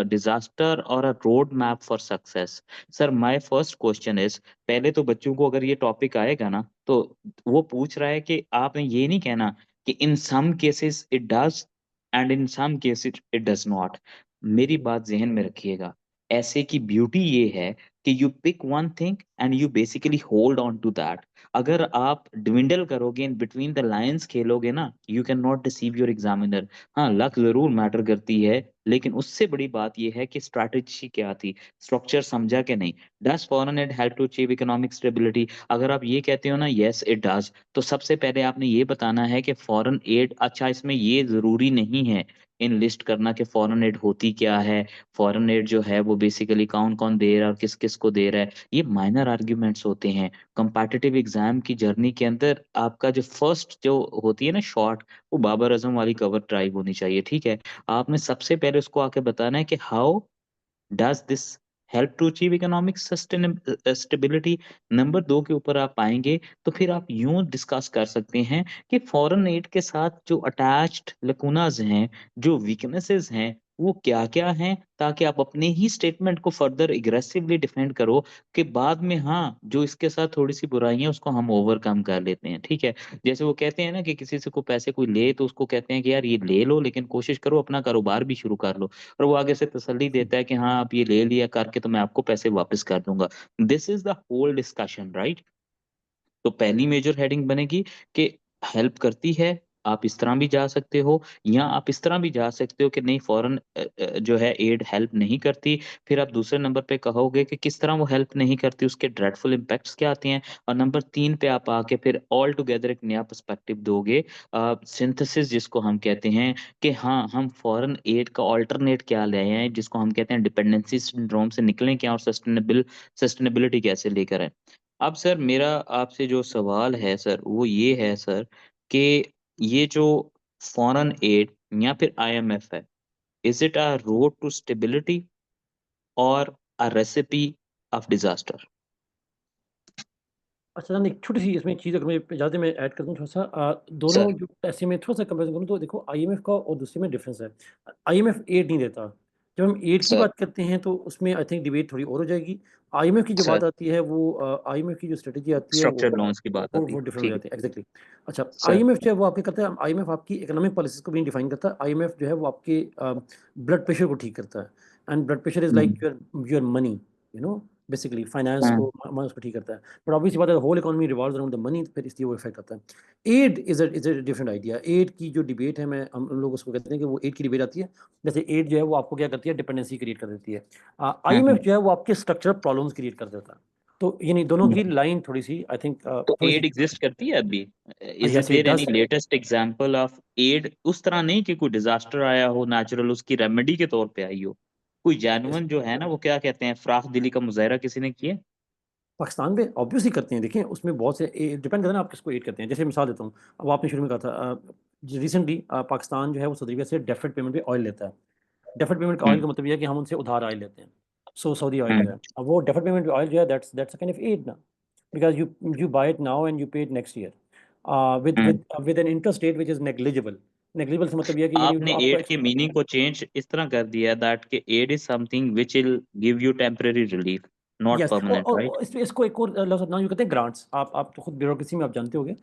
disaster और a road map for success. Sir my first question is, पहले तो बच्चों को अगर ये टॉपिक आएगा ना, तो वो पूछ रहा है कि आपने ये नहीं कहना कि in some cases it does and in some cases it does not. मेरी बात जहन में रखिएगा, ऐसे की ब्यूटी ये है कि you pick one thing and you basically hold on to that. अगर आप डिविंडल करोगे, इन बिटवीन द लाइंस खेलोगे ना, you can not deceive your examiner. हाँ, लक जरूर मैटर करती है, लेकिन उससे बड़ी बात यह है कि स्ट्रैटेजी क्या थी, स्ट्रक्चर समझा कि नहीं। Does foreign aid help to achieve economic stability? अगर आप ये कहते हो ना यस इट डज, तो सबसे पहले आपने ये बताना है कि फॉरेन एड, अच्छा इसमें ये जरूरी नहीं है इन लिस्ट करना कि फॉरेन एड होती क्या है, फॉरेन एड जो है वो बेसिकली कौन कौन दे रहा है और किस किस को दे रहा है, ये माइनर आर्ग्यूमेंट्स होते हैं। कंपैटिटिव एग्जाम की जर्नी के अंदर आपका जो फर्स्ट जो होती है ना शॉट, वो बाबर आजम वाली कवर ड्राइव होनी चाहिए, ठीक है। आपने सबसे पहले उसको आके बताना है कि how does this help to achieve economic stability. Number 2 के ऊपर आप आएंगे तो फिर आप यूं डिस्कस कर सकते हैं कि फॉरेन एड के साथ जो अटैच्ड लकूनाज हैं, जो वीकनेसेस हैं, वो क्या क्या हैं, ताकि आप अपने ही स्टेटमेंट को फर्दर एग्रेसिवली डिफेंड करो कि बाद में हाँ, जो इसके साथ थोड़ी सी बुराइयां उसको हम ओवरकम कर लेते हैं, ठीक है। जैसे वो कहते हैं ना कि किसी से को पैसे कोई ले तो उसको कहते हैं कि यार ये ले लो, लेकिन कोशिश करो अपना कारोबार भी शुरू कर लो, और वो आगे से तसल्ली देता है कि हाँ आप ये ले लिया करके तो मैं आपको पैसे वापस कर दूंगा। This is the whole discussion, right. तो पहली मेजर हेडिंग बनेगी कि हेल्प करती है, आप इस तरह भी जा सकते हो, या आप इस तरह भी जा सकते हो कि नहीं फॉरेन जो है एड हेल्प नहीं करती। फिर आप दूसरे नंबर पे कहोगे कि किस तरह वो हेल्प नहीं करती, उसके ड्रेडफुल इम्पैक्ट्स क्या आते हैं, और नंबर 3 पे आप आके फिर ऑल टुगेदर एक नया पर्सपेक्टिव दोगे, सिंथेसिस जिसको हम कहते हैं, कि हाँ हम फॉरेन एड का ऑल्टरनेट क्या ले आए हैं, जिसको हम कहते हैं डिपेंडेंसी सिंड्रोम से निकलें क्या, और सस्टेनेबिलिटी कैसे लेकर आए। अब सर मेरा आपसे जो सवाल है सर, वो ये है सर कि ये जो फॉरेन एड या फिर आईएमएफ है, is it a road to stability और अ रेसिपी ऑफ डिजास्टर? अच्छा ना, एक छोटी-सी इसमें चीज़ अगर मुझे इजाज़त है मैं ऐड कर दूँ थोड़ा-सा, दोनों सर जो ऐसे में थोड़ा-सा कंपैरिज़न करूँ तो देखो आईएमएफ का और दूसरे में डिफ़रेंस है। आईएमएफ एड नहीं देता। जब हम एड की सर बात करते हैं तो उसमें आई थिंक डिबेट थोड़ी और हो जाएगी। आईएमएफ की जो सर बात आती है वो आईएमएफ की जो स्ट्रैटेजी आती है स्ट्रक्चर लोन्स की बात आती वो है, डिफरेंट हो ठीक है जाती है एग्ज़ैक्टली। अच्छा, सर। आईएमएफ जो है वो आपके करता है, आईएमएफ आपकी इकोनॉमिक पॉलिसीज़ को भी डिफाइन करता है। आईएमएफ जो है वो आपके ब्लड प्रेशर को ठीक करता है, and blood pressure is like hmm, your money, basically finance हाँ, को उसको ठीक करता है। बट ऑब्वियसली बात है, whole economy revolves around the money, फिर इसलिए वो इफेक्ट आता है। Aid is a different idea. Aid की जो डिबेट है, मैं हम लोग उसको कहते हैं कि वो एड की डिबेट आती है। जैसे एड जो है वो आपको क्या करती है, डिपेंडेंसी क्रिएट कर देती है। आईएमएफ हम्म, जो है वो आपके स्ट्रक्चरल प्रॉब्लम्स क्रिएट कर देता है। तो यानी दोनों की हम्म। लाइन थोड़ी सी आई थिंक तो थोड़ी सी। एड एग्जिस्ट करती है अभी? Is it yes it there any does. Latest example of aid? उस तरह नहीं कि कोई डिजास्टर आया हो नेचुरल, उसकी रेमेडी के तौर पे आई हो, कोई जेन्युइन जो है ना, वो क्या कहते हैं, फराख दिली का मुजाहरा किसी ने किया? पाकिस्तान में ऑब्वियसली करते हैं। देखिए उसमें बहुत से डिपेंड करता है ना आप किसको एड करते हैं। जैसे मिसाल देता हूँ, अब आपने शुरू में कहा था रिसेंटली पाकिस्तान जो है वो सऊदी अरबिया से डेफर्ड पेमेंट पे ऑयल लेता है। डेफर्ड पेमेंट का ऑयल हम्म, का मतलब ये है कि हम उनसे उधार ऑयल लेते हैं। सो सऊदी ऑयल जो हम्म, है, अब वो डेफर्ड पेमेंट ऑयल जो है that's a kind of aid ना, because you buy it now and you pay it next year hmm. With an interest rate which is negligible. Negligible से मतलब ये है कि यानी आपने आपको एड की मीनिंग को चेंज इस तरह कर दिया दैट कि aid is something which will give you temporary relief, not yes, permanent, right? इसको एक और लफ्ज़ अपनाना, जो कहते हैं ग्रांट्स। आप तो खुद ब्यूरोक्रेसी में आप जानते होंगे।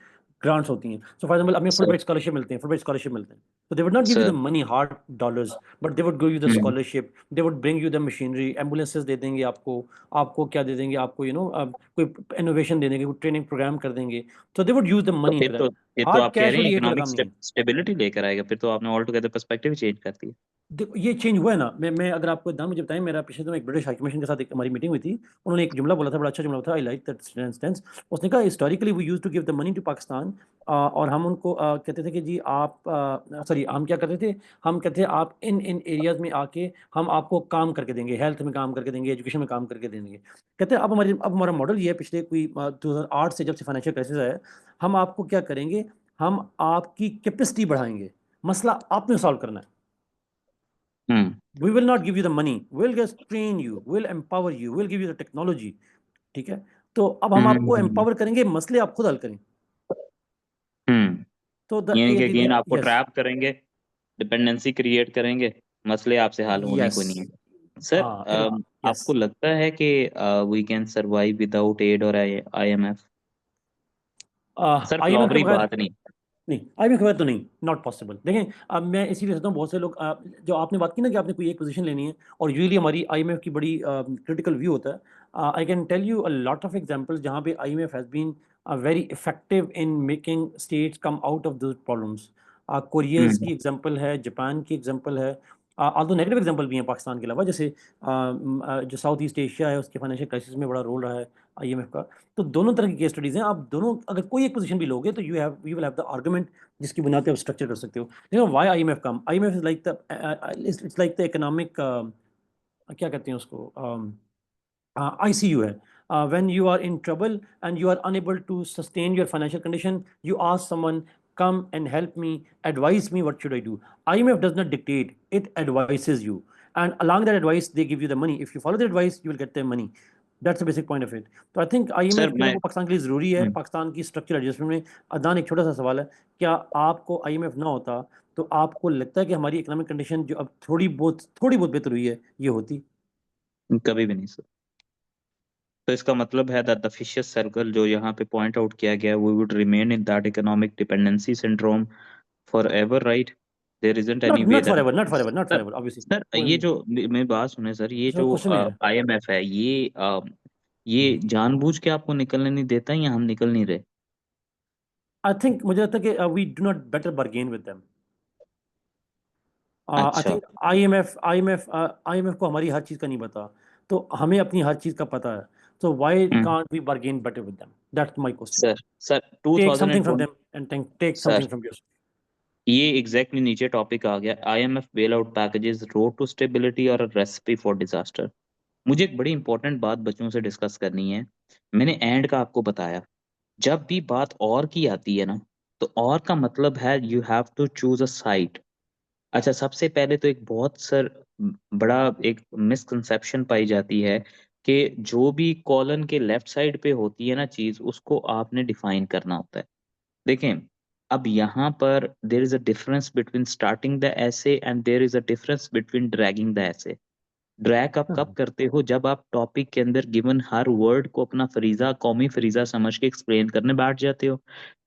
ग्रांट्स होती हैं। सो फॉर एग्जांपल अपने फुल सर ब्राइट स्कॉलरशिप मिलते हैं, फुल ब्राइट स्कॉलरशिप मिलते हैं, तो they would not give you the sir money hard dollars, but they would give you the hmm scholarship, they would bring you the machinery, ambulances दे देंगे आपको, आपको क्या दे देंगे, आपको कोई इनोवेशन दे देंगे, कोई ट्रेनिंग प्रोग्राम कर देंगे, तो दे वुड यूज द तो मनी फिर टू तो दैट। फिर तो हार्ड आप कह कैश रहे और हैं ये कोई इकोनॉमिक काम नहीं है। स्टेबिलिटी लेकर आएगा, फिर तो आपने ऑल टुगेदर पर्सपेक्टिव चेंज कर दिया। देखो ये चेंज हुआ है ना, मैं अगर आपको दाम मुझे बताएं, मेरा पिछले दिनों एक ब्रिटिश हाई कमीशन के साथ एक हमारी मीटिंग हुई थी, उन्होंने एक जुमला बोला था, बड़ा अच्छा जुमला था, आई लाइक दैट सेंस। उसने कहा historically we used to give the money to Pakistan, और हम उनको कहते थे कि जी आप सॉरी हम क्या करते थे, हम कहते थे आप इन इन एरियाज में आके हम आपको काम करके देंगे, हेल्थ में काम करके देंगे, एजुकेशन में काम करके देंगे। कहते हैं अब हमारा मॉडल ये है, पिछले कोई 2008 से जब से फाइनेंशियल क्राइसिस आया है, हम आपको क्या करेंगे, हम आपकी कैपेसिटी बढ़ाएंगे, मसला आपने सॉल्व करना है। हम्म We will not give you the money, we'll just train you, we'll empower you, we'll give you the technology। ठीक है, तो अब हम आपको हम्म एम्पावर करेंगे, मसले आप खुद हल करें। हम्म तो यानी कि अगेन आपको यस, ट्रैप करेंगे, डिपेंडेंसी क्रिएट करेंगे, मसले आपसे हल होने यस, को नहीं है। सर हाँ, यस। आपको लगता है कि we can survive without aid और आईएमएफ? सर IMF के फ्लॉवरी बगैर बात नहीं। नहीं, IMF के बगैर तो नहीं, नॉट पॉसिबल। देखें, अब मैं इसीलिए सोचता हूँ, बहुत से लोग जो आपने बात की ना कि आपने कोई एक पोजीशन लेनी है, और यूजुअली हमारी IMF की बड़ी क्रिटिकल व्यू होता है। I can tell you a lot of examples जहाँ पे IMF has been very effective in making states come out of those problems. Korea's hmm की एग्जांपल है, जापान की एग्जांपल है, आल्दो नेगेटिव एग्जांपल भी हैं पाकिस्तान के अलावा, जैसे जो साउथ ईस्ट एशिया है उसके फाइनेंशियल क्राइसिस में बड़ा रोल रहा है IMF का। तो दोनों तरह की केस स्टडीज हैं, आप दोनों अगर कोई एक पोजीशन भी लोगे तो you will have the argument जिसकी बुनियाद पे आप स्ट्रक्चर कर सकते हो। Why IMF come, IMF is like the it's like the economic, क्या कहते हैं उसको, ICU है। When you are in trouble and you are unable to sustain your financial condition, you ask someone, come and help me, advise me, what should I do? IMF does not dictate, it advises you, and along that advice they give you the money. If you follow the advice you will get the money. That's the basic point of it. तो I think sir IMF जो है मैं वो पाकिस्तान के लिए ज़रूरी है, पाकिस्तान की स्ट्रक्चर एडजस्टमेंट में। अदनान, एक छोटा सा सवाल है, क्या आपको IMF ना होता तो आपको लगता है कि हमारी इकोनॉमिक कंडीशन जो अब थोड़ी बहुत बेहतर हुई है, ये होती? कभी भी नहीं सर। तो इसका मतलब है दैट द फिशियस सर्कल जो यहाँ पे पॉइंट आउट किया गया है, we would remain in that economic dependency syndrome for ever, right? There isn't any not way not for that ever, not for ever, not for sir ever, obviously. Sir ये जो मेरी बात सुने sir, ये इसमें जो क्वेश्चन है। IMF है, ये जानबूझ के आपको निकलने नहीं देता है या हम निकल नहीं रहे? आई थिंक मुझे लगता है कि we do not better bargain with them. I अच्छा। थिंक IMF को हमारी हर चीज़ का नहीं पता, तो हमें अपनी हर चीज़ का पता है। तो why hmm, can't we bargain better with them? That's my question. Sir sir take something from 2020 them and take sir something from your. ये एग्जैक्टली नीचे टॉपिक आ गया, IMF bail out packages, road to stability और recipe for disaster. मुझे एक बड़ी important बात बच्चों से डिस्कस करनी है। मैंने एंड का आपको बताया, जब भी बात और की आती है ना, तो और का मतलब है you have to choose a side. अच्छा, सबसे पहले तो एक बहुत बड़ा एक मिसकंसेप्शन पाई जाती है कि जो भी कॉलन के लेफ्ट साइड पे होती है ना चीज, उसको आपने डिफाइन करना होता है। देखें, अब यहाँ पर there is a difference between starting the essay and there is a difference between dragging the essay. Drag आप कब करते हो? जब आप टॉपिक के अंदर गिवन हर वर्ड को अपना फरीजा, कौमी फरीजा समझ के एक्सप्लेन करने बैठ जाते हो।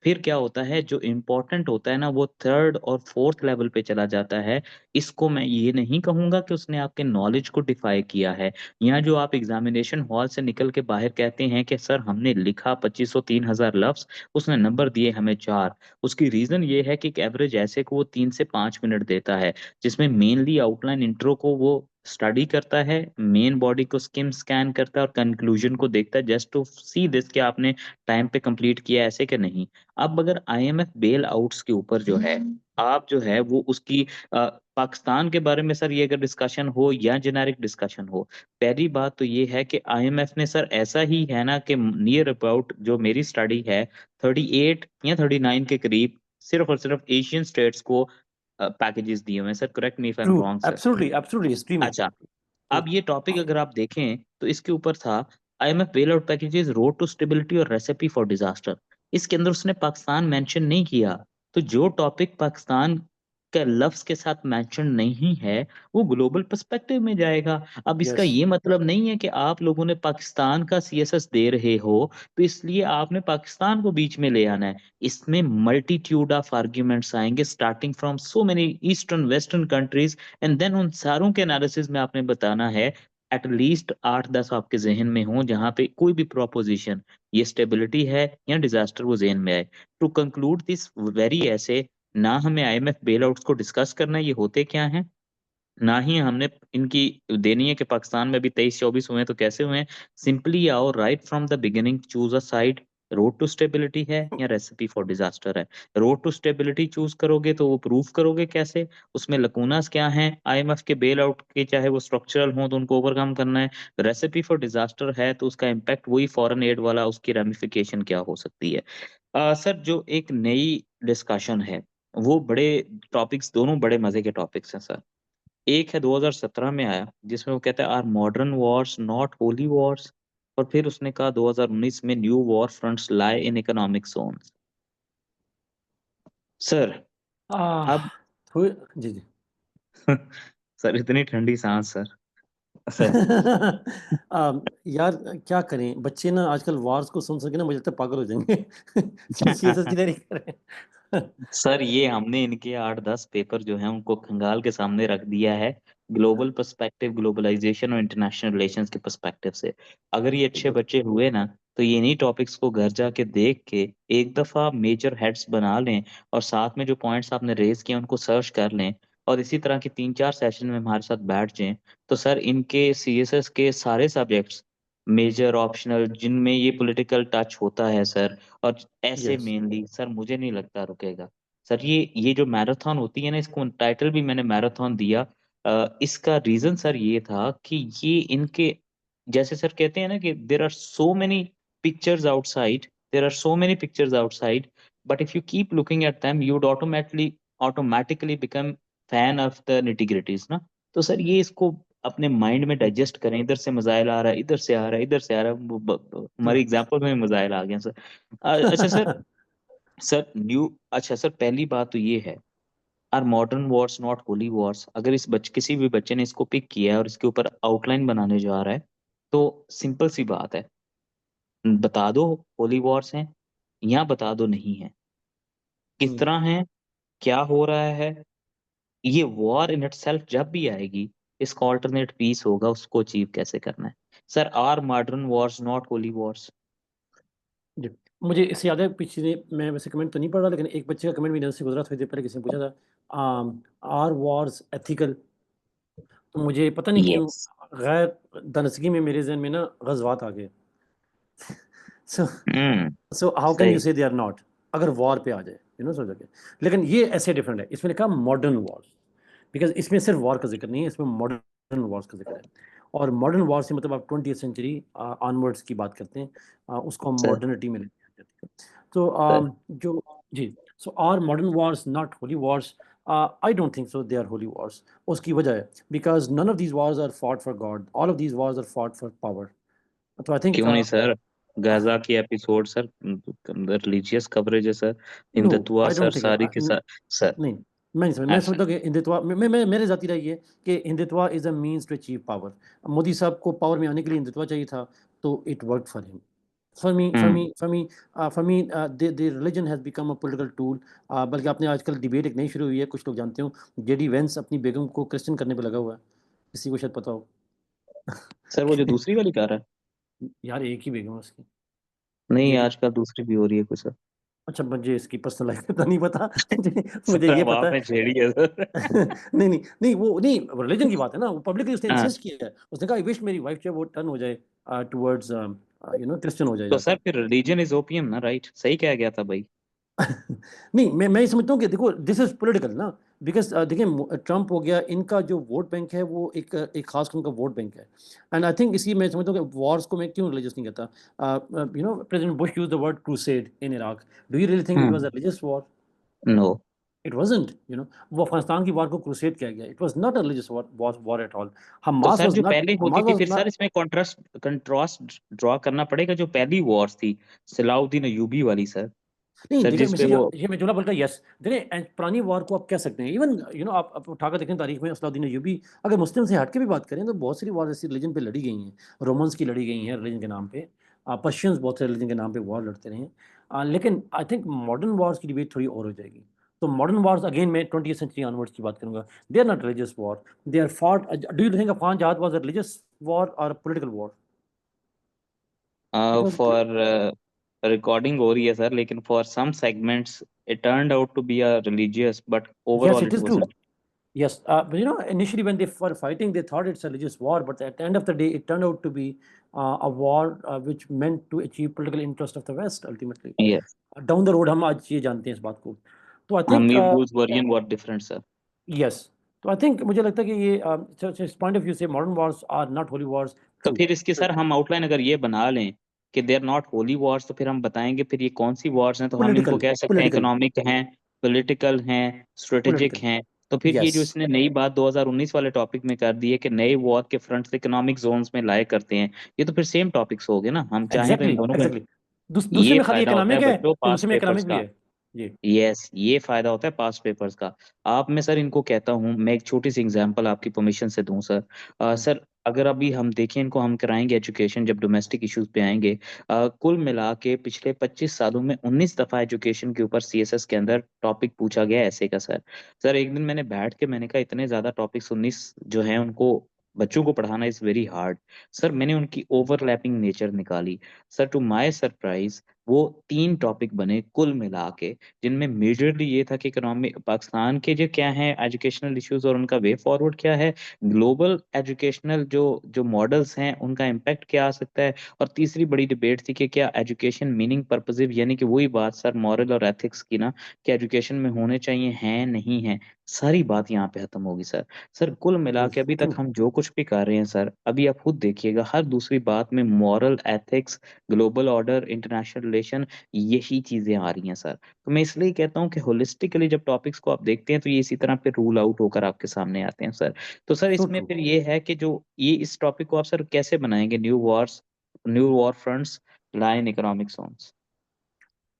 फिर क्या होता है, जो इम्पोर्टेंट होता है ना, वो थर्ड और फोर्थ लेवल पे चला जाता है। इसको मैं ये नहीं कहूंगा कि उसने आपके नॉलेज को डिफाई किया है। यहाँ जो आप एग्जामिनेशन हॉल से निकल के बाहर कहते हैं कि सर हमने लिखा 2500-3000 लफ्ज, उसने नंबर दिए हमें 4। उसकी रीजन ये है कि एक एवरेज ऐसे को वो 3 से 5 मिनट देता है, जिसमें मेनली आउटलाइन इंट्रो को वो स्टडी करता है, मेन बॉडी को स्किम स्कैन करता है और कंक्लूजन को देखता है, जस्ट टू सी दिस कि आपने टाइम पे कंप्लीट किया ऐसे कि नहीं। अब अगर आईएमएफ बेल आउट्स के ऊपर जो है, आप जो है वो उसकी पाकिस्तान के बारे में सर ये अगर डिस्कशन हो या जेनेरिक डिस्कशन हो, पहली बात तो ये है कि आईएमएफ ने सर ऐसा ही है ना कि नियर अबाउट जो मेरी स्टडी है 38 या 39 के करीब सिर्फ और सिर्फ एशियन स्टेट्स को पैकेजेस दिए हुए हैं। Sir correct me if I am true, wrong sir. Absolutely, absolutely, history में। अच्छा, ट्रू। अब ये टॉपिक अगर आप देखें तो इसके ऊपर था IMF bail out packages, road to stability और रेसिपी फॉर डिजास्टर। इसके अंदर उसने पाकिस्तान मेंशन नहीं किया। तो जो टॉपिक पाकिस्तान का लफ्ज के साथ मेंशन नहीं है वो ग्लोबल पर्सपेक्टिव में जाएगा। अब इसका यस ये मतलब नहीं है कि आप लोगों ने पाकिस्तान का सीएसएस दे रहे हो तो इसलिए आपने पाकिस्तान को बीच में ले आना है। इसमें मल्टीट्यूड ऑफ आर्ग्यूमेंट्स आएंगे starting from so many eastern western countries and then उन सारों के एनालिसिस में आपने बताना है एट लीस्ट 8-10 आपके जहन में हो जहां पे कोई भी प्रोपोजिशन ये स्टेबिलिटी है या डिजास्टर वो जहन में आए। टू कंक्लूड दिस वेरी ऐसे, ना हमें आईएमएफ बेल आउट्स को डिस्कस करना है ये होते क्या हैं, ना ही हमने इनकी देनी है कि पाकिस्तान में भी 23-24 हुए हैं तो कैसे हुए हैं। सिंपली आओ right from the beginning choose a side. Road to stability है या रेसिपी फॉर डिजास्टर है। रोड टू स्टेबिलिटी चूज करोगे तो वो प्रूफ करोगे कैसे, उसमें लकूनास क्या हैं आईएमएफ के बेल आउट के, चाहे वो स्ट्रक्चरल हो तो उनको ओवरकम करना है। रेसिपी फॉर डिजास्टर है तो उसका इम्पैक्ट वही फॉरेन एड वाला, उसकी रेमिफिकेशन क्या हो सकती है। सर जो एक नई डिस्कशन है वो बड़े टॉपिक्स, दोनों बड़े मजे के टॉपिक्स हैं सर। एक है 2017 में आया जिसमें वो कहता है are modern wars not holy wars, और फिर उसने कहा 2019 में new war fronts lie in economic zones. Sir ah अब थोड़ी जी जी सर इतनी ठंडी सांस सर। सर यार क्या करें बच्चे ना आजकल वार्स को सुन सके ना मुझे लगता है पागल हो जाएंगे जो सीएसएस की तैयारी कर रहे हैं सर ये हमने इनके 8-10 पेपर जो हैं उनको खंगाल के सामने रख दिया है ग्लोबल पर्सपेक्टिव, ग्लोबलाइजेशन और इंटरनेशनल रिलेशंस के पर्सपेक्टिव से। अगर ये अच्छे बिल्कुल बच्चे हुए ना तो ये इन्हीं टॉपिक्स को घर जाके देख के एक दफा मेजर हेड्स बना लें और साथ में जो पॉइंट्स आपने रेज किए उनको सर्च कर लें और इसी तरह के 3-4 सेशन में हमारे साथ बैठ जाएं तो सर इनके सीएसएस के सारे सब्जेक्ट्स मेजर ऑप्शनल जिनमें ये पॉलिटिकल टच होता है सर, और ऐसे यस मेनली सर मुझे नहीं लगता रुकेगा। सर ये जो मैराथन होती है ना, इसको टाइटल भी मैंने मैराथन दिया। इसका रीजन सर ये था कि ये इनके जैसे सर कहते हैं ना कि there are so many pictures outside, there are so many pictures outside, but if you keep looking at them you would automatically become fan of the nitty gritties ना। तो सर ये इसको अपने माइंड में डाइजेस्ट करें, इधर से मजाइल आ रहा है, इधर से आ रहा है, इधर से आ रहा है, हमारी एग्जाम्पल में मजाइल आ गया सर। अच्छा सर, सर न्यू अच्छा सर पहली बात तो ये है are modern wars not holy wars. अगर इस किसी भी बच्चे ने इसको पिक किया है और इसके ऊपर आउटलाइन बनाने जा रहा है तो सिंपल सी बात है, बता दो होली वॉर्स हैं या बता दो नहीं है, किस तरह है, क्या हो रहा है। ये वॉर इन इटसेल्फ जब भी आएगी इसका ऑल्टरनेट पीस होगा, उसको अचीव कैसे करना है। Sir are modern wars not holy wars. जी मुझे इससे याद है पिछले मैं वैसे कमेंट तो नहीं पढ़ रहा लेकिन एक बच्चे का कमेंट भी नजर से गुजरा थोड़ी देर पहले किसी ने पूछा था आर वॉर्स एथिकल तो मुझे पता नहीं क्यों यस। गैर दानस्गी में मेरे जहन में ना गजवात आ गए सो हम्म। सो हाउ कैन यू सही। से दे आर नॉट अगर वॉर पे आ जाए सोच के लेकिन ये ऐसे डिफरेंट है इसमें लिखा मॉडर्न वॉर बिकॉज इसमें सिर्फ वॉर का जिक्र नहीं है इसमें मॉडर्न वॉर्स का जिक्र है और मॉडर्न वॉर से मतलब आप 20th सेंचुरी ऑनवर्ड्स की बात करते हैं उसको हम सर मॉडर्निटी में लेते हैं ठीक है? तो सर जो जी so are modern wars not holy wars I don't think so they are holy wars उसकी वजह है because none of these wars are fought for God all of these wars are fought for power तो I think क्यों नहीं sir, Gaza की episode sir, religious coverage है sir, no Hindutva I sir don't think सारी के साथ। Sir नहीं मैं नहीं समझ मैं ऐसा समझता हूँ कि हिंदुत्व मैं मेरे जाती रही है कि Hindutva is a means to achieve power Modi साहब को पावर में आने के लिए हिंदुत्व चाहिए था तो it work for him hmm. For me the religion has become a political tool बल्कि आपने आजकल डिबेट एक नई शुरू हुई है कुछ लोग जानते हो जेडी वेंस अपनी बेगम को क्रिश्चियन करने पे लगा हुआ है किसी को शायद पता हो सर वो जो दूसरी वाली कार है, यार एक ही बेगम है उसकी नहीं जेडी आजकल दूसरी भी हो रही है कुछ सर। अच्छा मुझे इसकी पर्सनल लाइफ का नहीं पता मुझे मुझे सर ये अब पता आपने है छेड़ी है सर। नहीं नहीं नहीं वो नहीं रिलीजन की बात है ना वो पब्लिकली उसने हाँ इंसिस्ट किया है उसने कहा आई विश मेरी वाइफ जो है वो टर्न हो जाए टुवर्ड्स क्रिश्चियन हो जाए तो सर जाके फिर रिलीजन इज ओपियम ना, राइट, सही कहा गया था भाई। नहीं मैं ये समझता हूँ कि देखो दिस इज पॉलिटिकल ना बिकॉज देखिए ट्रम्प हो गया इनका जो वोट बैंक है वो एक खास किस्म का वोट बैंक है एंड आई थिंक इसी मैं समझता हूँ कि वॉर्स को मैं क्यों रिलीजियस नहीं कहता president Bush use the word crusade in Iraq do you really think it was hmm. A religious war no. It wasn't वो अफगानिस्तान की वार को क्रूसेड किया गया it was not a religious war at all तो Hamas sir was जो not पहले होती Hamas थी वाज फिर सर नॉट इसमें कंट्रास्ट कंट्रास्ट ड्रॉ करना पड़ेगा, जो पहली वॉर्स थी सलाउद्दीन अयूबी वाली सर। नहीं सर देखिए जिस पे मिस्टर वो ये मैं जुमला बोलता यस देखिए पुरानी वॉर को आप कह सकते हैं इवन आप उठाकर देखें तारीख में असलाउद्दीन अय्यूबी अगर मुस्लिम से हट के भी बात करें तो बहुत सारी वॉर ऐसी रिलीजन पे लड़ी गई हैं रोमन्स की लड़ी गई हैं रिलीजन के नाम पे पर्शियंस बहुत से रिलीजन के नाम पे वॉर लड़ते रहे हैं लेकिन आई थिंक मॉडर्न वॉर्स की डिबेट थोड़ी और हो जाएगी तो मॉडर्न वॉर्स अगेन मैं 20th सेंचुरी ऑनवर्ड्स की बात करूंगा they are not religious war they are fought do you think Afghan जहाद वाज अ रिलीजियस वॉर और political war it was for recording हो रही है सर, लेकिन for some segments it turned out to be a religious, but yes overall it it is true wasn't. Yes, but initially when they were fighting, they thought it's a religious war, but at the end of the day, it turned out to be a war which meant to achieve political interest of the West ultimately. Yes, Down the road, हम आज ये जानते हैं इस बात को. तो I think Hamirpur's version was different, sir. yes. तो I think मुझे लगता है कि ये इस point of view से modern wars are not holy wars. तो True. फिर इसकी सर हम आउटलाइन अगर ये बना लें कि they are not holy wars, तो फिर हम बताएंगे फिर ये कौन सी वॉर्स हैं, तो हम इनको Political, कह सकते हैं political, इकोनॉमिक हैं, पॉलिटिकल हैं, स्ट्रेटेजिक political. हैं। तो फिर ये जो Yes. इसने नई बात 2019 वाले टॉपिक में कर दी है कि नए वॉर के फ्रंट्स इकोनॉमिक जोन्स में लाए करते हैं, ये तो फिर सेम टॉपिक्स हो गए ना, हम चाहें तो इन Exactly, दोनों में। exactly. दूसरे ये में खाली फायदा होता है इकोनॉमिक है, बच्चों फिर पास दूसरे में पेपर्स इकोनॉमिक भी का। है. जी. यस, ये फायदा होता है पास्ट पेपर्स का। आप मैं सर इनको कहता हूँ, मैं एक छोटी सी एग्जांपल आपकी परमिशन से दूं सर। सर अगर अभी हम देखें, इनको हम कराएंगे एजुकेशन जब डोमेस्टिक इश्यूज पे आएंगे, कुल मिला के पिछले 25 सालों में 19 दफा एजुकेशन के ऊपर सीएसएस के अंदर टॉपिक पूछा गया है ऐसे का सर। सर एक दिन मैंने बैठ के मैंने कहा इतने ज्यादा टॉपिक्स 19 जो हैं उनको बच्चों को पढ़ाना इज वेरी हार्ड। सर मैंने उनकी ओवरलैपिंग नेचर निकाली। सर टू माय सरप्राइज वो 3 टॉपिक बने कुल मिला के, जिनमें मेजरली ये था कि इकोनॉमी पाकिस्तान के जो क्या है एजुकेशनल इश्यूज और उनका वे फॉरवर्ड क्या है, ग्लोबल एजुकेशनल जो जो मॉडल्स हैं उनका इम्पैक्ट क्या आ सकता है, और तीसरी बड़ी डिबेट थी कि क्या एजुकेशन मीनिंग पर्पसिव, यानी कि वही बात सर मॉरल और एथिक्स की ना, कि एजुकेशन में होने चाहिए हैं नहीं है, सारी बात यहाँ पे खत्म होगी सर। सर कुल मिला के अभी तक True. हम जो कुछ भी कर रहे हैं सर, अभी आप खुद देखिएगा हर दूसरी बात में moral ethics, global order, international relation, यही चीजें आ रही हैं सर। तो मैं इसलिए कहता हूँ कि होलिस्टिकली जब टॉपिक्स को आप देखते हैं तो ये इसी तरह पे रूल आउट होकर आपके सामने आते हैं सर। तो सर So इसमें true. फिर ये है कि जो ये इस टॉपिक को आप सर कैसे बनाएंगे, new war fronts line economic zones.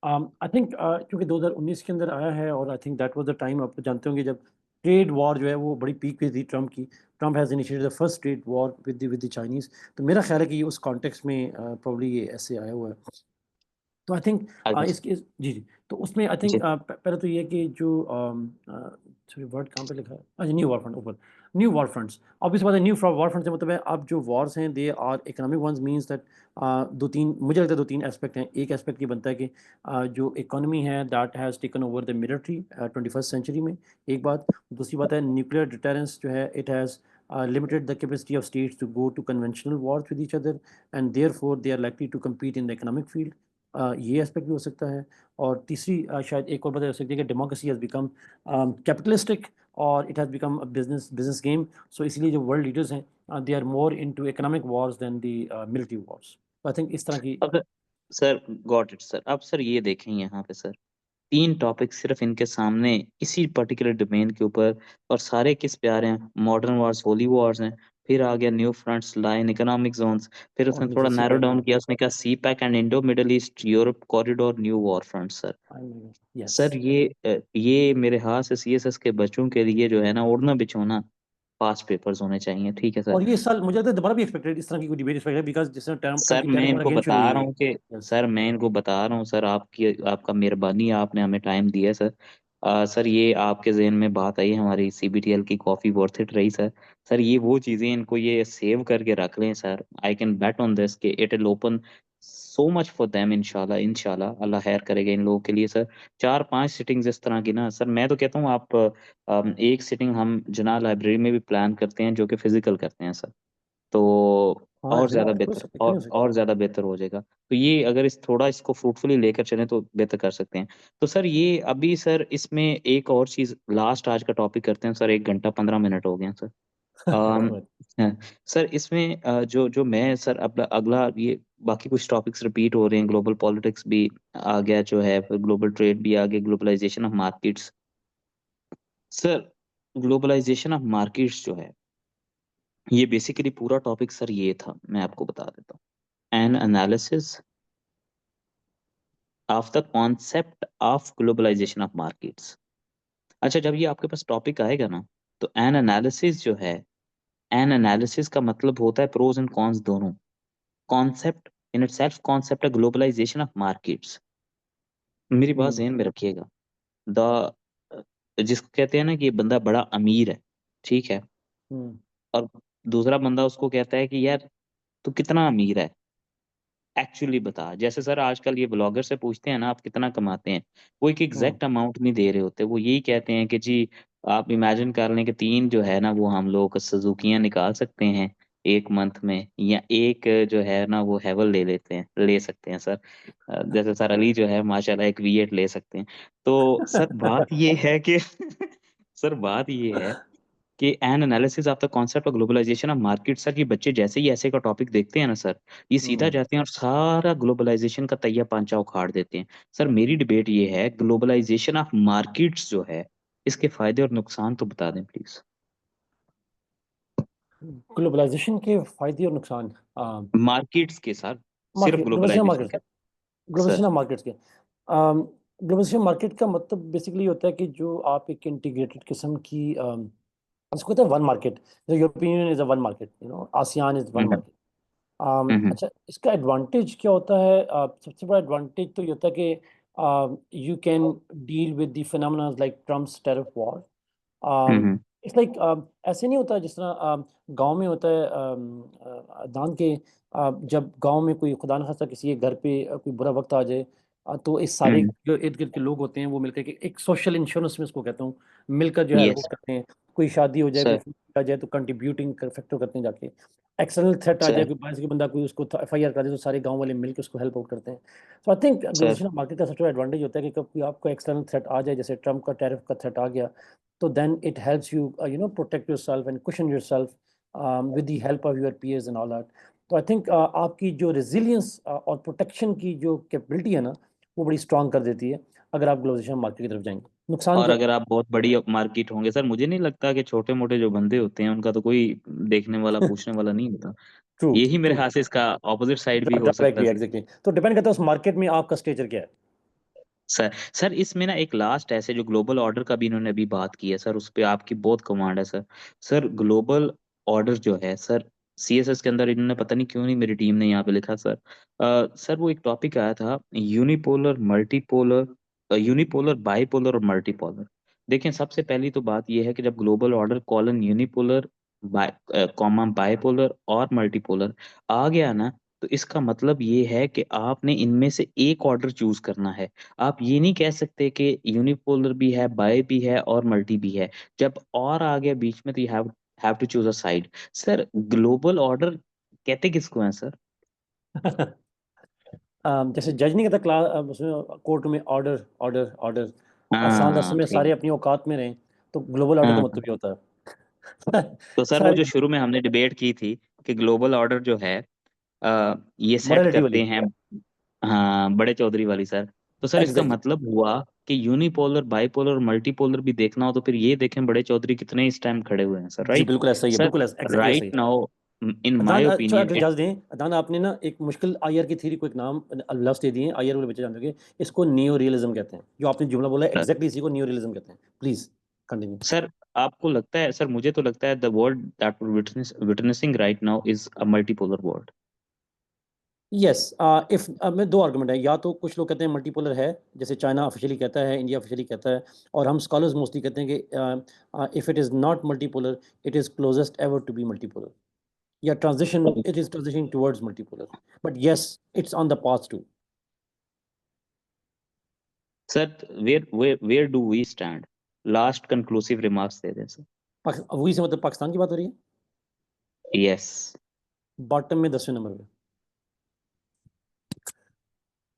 I think क्योंकि 2019 के अंदर आया है और I think that was the time आप जानते होंगे जब ट्रेड वॉर जो है वो बड़ी पीक पे थी ट्रम्प की Trump has initiated the first trade war with the Chinese तो मेरा ख्याल है कि ये उस कॉन्टेक्स्ट में प्रॉब्ली ये ऐसे आया हुआ है तो आई थिंक आगे सर। इसके जी जी तो उसमें आई थिंक जी। पहले तो ये है कि जो सॉरी वर्ड कहाँ पे लिखा है अच्छा न्यू वॉर फ्रंट ऊपर न्यू वॉर फ्रंट्स ऑब्वियस बात है न्यू वॉर फ्रंट से मतलब है अब जो वॉर्स हैं they are economic ones means that दो तीन मुझे लगता है दो तीन एस्पेक्ट हैं एक एस्पेक्ट ये बनता है कि जो इकोनॉमी है that has taken over the military 21st century में एक बात दूसरी बात है न्यूक्लियर डिटरेंस जो है it has limited the capacity of states to go to conventional wars with each other and therefore they are likely to compete in the economic field ये aspect भी हो सकता है और तीसरी शायद एक और बात हो सकती है कि डेमोक्रेसी हैज़ बिकम कैपिटलिस्टिक और it has become a business game so इसलिए जो वर्ल्ड लीडर्स हैं they are more into economic wars than the military wars I think इस तरह की अब सर गॉट इट सर। अब सर ये देखें यहाँ पे सर 3 टॉपिक सिर्फ इनके सामने इसी पर्टिकुलर डोमेन के ऊपर, और सारे किस पे आ रहे हैं, मॉडर्न वॉर्स, होली वॉर्स हैं। फिर आ गया new fronts line economic zones. फिर और उसने थोड़ा नीचे सी नैरो पैक डाउन किया, उसने कहा CPEC and Indo Middle East Europe corridor new war front sir. Yes sir ये मेरे हाथ से सीएसएस के बच्चों के लिए जो है ना, ओढ़ना बिछोना पास पेपर्स होने चाहिए, ठीक है सर। और ये साल मुझे लगता है दोबारा भी एक्सपेक्टेड इस तरह की कोई डिबेट एक्सपेक्टेड है बिकॉज जिस तरह ट्रम्प सर की मैं टेरिफ इनको अगेन शुरू बता हुई रहा है हूँ कि यस सर मैं इनको बता रहा हूँ सर, आपकी आपका मेहरबानी, आपने हमें टाइम दिया है सर। सर ये आपके जहन में बात आई, हमारी सीबीटीएल की कॉफी वर्थ इट रही सर। सर ये वो चीजें, इनको ये सेव करके रख लें sir. I can bet on this कि it will open so much for them, इंशाल्लाह इंशाल्लाह अल्लाह खैर करेगा इन लोगों के लिए सर। 4-5 सिटिंग्स इस तरह की ना सर, मैं तो कहता हूँ आप एक सिटिंग हम जना लाइब्रेरी में भी प्लान करते हैं जो कि फिजिकल करते हैं सर, तो हाँ और ज्यादा एब्सोल्युटली हो बेहतर, सकता है क्यों नहीं हो सकता और ज्यादा बेहतर हो जाएगा। तो ये अगर इस थोड़ा इसको फ्रूटफुली लेकर चलें तो बेहतर कर सकते हैं। तो सर ये अभी सर इसमें एक और चीज लास्ट आज का टॉपिक करते हैं सर, 1 घंटा 15 मिनट हो गए हैं सर। अम, कोई बात हाँ, सर इसमें जो जो मैं सर अगला अगला ये बाकी कुछ टॉपिक्स रिपीट हो रहे हैं, ग्लोबल पॉलिटिक्स भी आ गया जो है, फिर ग्लोबल ट्रेड भी आ गया, globalization of markets. Sir globalization of markets जो है, ये बेसिकली पूरा टॉपिक सर ये था, मैं आपको बता देता हूँ। An analysis of the concept of globalization of markets. अच्छा, जब ये आपके पास टॉपिक आएगा ना, तो एन एनालिसिस जो है, एन एनालिसिस का मतलब होता है प्रोज एंड कॉन्स दोनों। कॉन्सेप्ट इन इटसेल्फ, कॉन्सेप्ट है ग्लोबलाइजेशन ऑफ मार्केट्स। मेरी बात हम्म ध्यान में रखिएगा। द जिसको कहते हैं ना कि ये बंदा बड़ा अमीर है, ठीक है, हम्म और दूसरा बंदा उसको कहता है कि यार तू कितना अमीर है, एक्चुअली बता। जैसे सर आजकल ये ब्लॉगर से पूछते हैं ना आप कितना कमाते हैं, वो एक हम्म एग्जैक्ट अमाउंट नहीं दे रहे होते। वो यही कहते हैं कि जी आप इमेजिन कर लें कि 3 जो है ना वो हम लोग सुजुकियां निकाल सकते हैं एक मंथ में, या एक जो है ना वो हैवल ले सकते हैं सर। जैसे सर अली जो है माशाल्लाह एक V8 ले सकते हैं। तो सर बात ये है कि सर बात ये है कि an analysis of the concept of globalization of market. Sir ये बच्चे जैसे ही ऐसे का टॉपिक देखते हैं ना सर, ये सीधा हम्म जाते हैं और सारा ग्लोबलाइजेशन का तैया पांचा उखाड़ देते हैं। सर मेरी डिबेट ये है, ग्लोबलाइजेशन ऑफ मार्केट्स जो है, इसके फायदे और नुकसान तो बता दें प्लीज। ग्लोबलाइजेशन के फायदे और नुकसान। मार्केट्स के सर, सिर्फ मार्केट ग्लोबलाइजेशन ग्लोबलाइजेशन मार्केट्स का। ग्लोबलाइजेशन सर ऑफ मार्केट्स के ग्लोबलाइजेशन मार्केट का मतलब बेसिकली होता है कि जो आप एक इंटीग्रेटेड किस्म की इसको कहते हैं वन मार्केट। जो European Union is a one market, ASEAN is one hmm market. Hmm अच्छा, इसका एडवांटेज क्या होता है? सबसे बड़ा एडवांटेज तो ये होता है कि you can deal with the phenomena like Trump's tariff war. It's like ऐसे नहीं होता जिस तरह गांव में होता है। दान के जब गांव में कोई खुदा न खास्ता किसी के घर पे कोई बुरा वक्त आ जाए, तो इस सारे हम्म। जो इर्द गिर्द के लोग होते हैं वो मिलकर के एक सोशल इंश्योरेंस में इसको कहता हूँ, मिलकर जो है हेल्प यस करते हैं। कोई शादी हो जाए, कोई सर। फंक्शन आ जाए तो कंट्रीब्यूटिंग फैक्टर करते हैं जाके। एक्सटर्नल थ्रेट आ जाए, सर कोई बाहर से बंदा कोई उसको FIR कर दे तो सारे गांव वाले मिलकर उसको हेल्प आउट करते हैं। तो I think sir globalization market का सबसे बड़ा एडवांटेज होता है कि कभी आपको एक्सटर्नल थ्रेट आ जाए, जैसे ट्रम्प का टैरिफ का थ्रेट आ गया, तो then it helps you protect yourself and cushion yourself with the help of your peers and all that. तो आई थिंक आपकी जो रेजिलियंस और प्रोटेक्शन की जो कैपेबिलिटी है ना, वो बड़ी स्ट्रांग कर देती है अगर आप ग्लोबलाइजेशन मार्केट की तरफ जाएंगे। नुकसान और क्या? अगर आप बहुत बड़ी मार्केट होंगे सर, मुझे नहीं लगता कि छोटे मोटे जो बंदे होते हैं उनका तो कोई देखने वाला पूछने वाला नहीं होता। ट्रू यही मेरे ट्रू। ख्याल से इसका ऑपोजिट साइड भी हो ड्रॉबैक सकता भी है। एग्जैक्टली, तो डिपेंड करता है उस मार्केट में आपका स्टेचर क्या है। सर सर इसमें ना एक लास्ट ऐसे जो ग्लोबल ऑर्डर का भी इन्होंने अभी बात की है सर, उस पे आपकी बहुत कमांड है सर। सर ग्लोबल ऑर्डर जो है सर, CSS के अंदर इन्होंने पता नहीं क्यों नहीं मेरी टीम ने यहाँ पे लिखा सर। सर वो एक टॉपिक आया था यूनिपोलर मल्टीपोलर, यूनिपोलर बाइपोलर और मल्टीपोलर। देखें सबसे पहली तो बात ये है कि जब global order colon unipolar comma bipolar और मल्टीपोलर आ गया ना, तो इसका मतलब ये है कि आपने इनमें से एक ऑर्डर चूज करना है। आप ये नहीं कह सकते कि यूनिपोलर भी है, बाय भी है और मल्टी भी है। जब और आ गया बीच में तो you have to choose a side. Sir global order कहते किसको है सर? जैसे जज नहीं कहता क्लास उसमें कोर्ट में ऑर्डर ऑर्डर ऑर्डर, और शांत हाँ में सारे ठीक। अपनी औकात में रहें, तो ग्लोबल ऑर्डर का हाँ, मतलब ये होता है। तो सर वो सारे जो शुरू में हमने डिबेट की थी कि ग्लोबल ऑर्डर जो है ये सेट मोरालिटी करते वाली। हैं, हाँ बड़े चौधरी वाली सर। तो सर इसका एग्जैक्टली। मतलब हुआ कि यूनिपोलर बाइपोलर और मल्टीपोलर भी देखना हो तो फिर ये देखें बड़े चौधरी कितने इस टाइम खड़े हुए हैं सर, जी राइट? बिल्कुल ऐसा ही है, सर बिल्कुल ऐसा, एग्जैक्टली ऐसा राइट ही है। नाउ इन माय अदान अच्छा ओपिनियन इट। इजाज़त दें, अदान आपने ना एक मुश्किल आयर की थ्योरी को एक नाम लफ्स दे दिए हैं, आयर वाले बच्चे जानते होंगे, इसको नियो रियलिज्म कहते हैं। जो आपने जुमला बोला है एग्जैक्टली इसी को नियो रियलिज्म कहते हैं। Please continue. सर आपको लगता है सर, मुझे तो लगता है the world that witnessing right now is a multipolar world. Yes, if में दो आर्गुमेंट है, या तो कुछ लोग कहते हैं मल्टीपोलर है, जैसे चाइना ऑफिशियली कहता है, इंडिया ऑफिशियली कहता है, और हम स्कॉलर्स मोस्टली कहते हैं कि if it is not multipolar, it is closest ever to be multipolar, या transition, it is transitioning towards multipolar, but yes, it's on the path to. Sir where do we stand? Last conclusive remarks दे दें sir. वही से मतलब पाकिस्तान की बात हो रही है, यस। बॉटम में 10वें नंबर पे।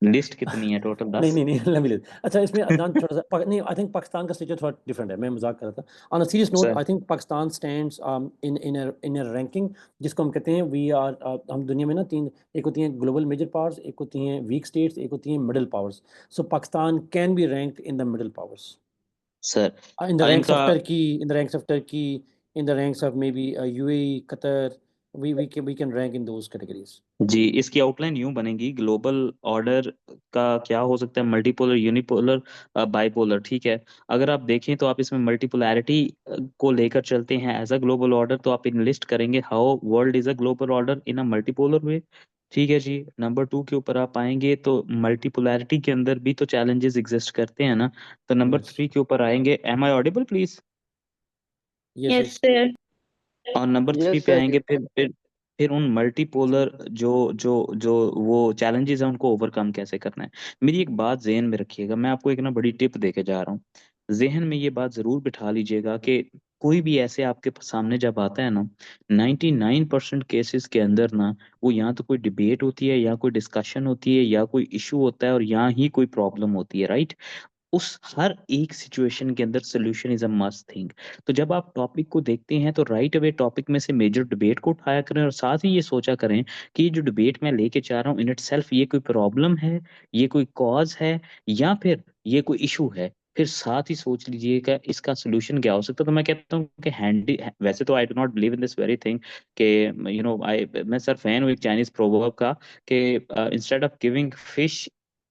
लिस्ट कितनी है टोटल? नहीं 10? नहीं नहीं let me leave. अच्छा, इसमें अदनान थोड़ा सा नहीं, आई थिंक पाकिस्तान का स्टेचर थोड़ा डिफरेंट है, मैं मजाक कर रहा था। On a serious note, sir I think Pakistan stands in in a ranking, जिसको हम कहते हैं वी आर, हम दुनिया में ना तीन, एक होती हैं ग्लोबल मेजर पावर्स, एक होती हैं वीक स्टेट्स, एक होती हैं middle powers. So Pakistan can be ranked in the middle powers, sir in the ranks इनका of Turkey, in the ranks of Turkey, in the ranks of maybe UAE, Qatar, we can rank in those categories. जी, इसकी outline यूँ बनेगी, global order का क्या हो सकता है, multipolar, unipolar, bipolar, ठीक है? अगर आप देखें तो आप इसमें मल्टीपोलैरिटी को लेकर चलते हैं एज़ अ ग्लोबल ऑर्डर, तो आप इनलिस्ट करेंगे how world is a global order in a multipolar way, ठीक है जी। नंबर 2 के ऊपर आप आएँगे तो मल्टीपोलैरिटी के अंदर भी तो चैलेंजेस एक्सिस्ट करते हैं ना, तो नंबर Yes. 3 के ऊपर आएँगे, am I audible please? Yes, Yes, yes. sir. और नंबर 3 यस पे सर। आएँगे, फिर उन मल्टीपोलर जो जो जो वो चैलेंजेज़ हैं उनको ओवरकम कैसे करना है। मेरी एक बात ज़हन में रखिएगा, मैं आपको एक ना बड़ी टिप देके जा रहा हूँ। ज़हन में ये बात ज़रूर बिठा लीजिएगा कि कोई भी ऐसे आपके सामने जब आता है ना, 99% केसेज़ के अंदर ना, वो या तो कोई डिबेट होती है, या कोई डिस्कशन होती है, या कोई इश्यू होता है, और या ही कोई प्रॉब्लम होती है, राइट? उस हर एक सिचुएशन के अंदर solution is a must thing. तो जब आप टॉपिक को देखते हैं तो राइट अवे टॉपिक में से मेजर डिबेट को उठाया करें, और साथ ही ये सोचा करें कि ये जो डिबेट मैं लेके जा रहा हूँ इन इटसेल्फ ये कोई प्रॉब्लम है, ये कोई कॉज़ है, या फिर ये कोई इश्यू है। फिर साथ ही सोच लीजिएगा इसका सॉल्यूशन क्या हो सकता है। तो मैं कहता हूँ कि वैसे तो आई do not believe in this very thing कि आई मैं सर फैन हूँ एक चाइनीज़ प्रोवर्ब का कि instead of giving fish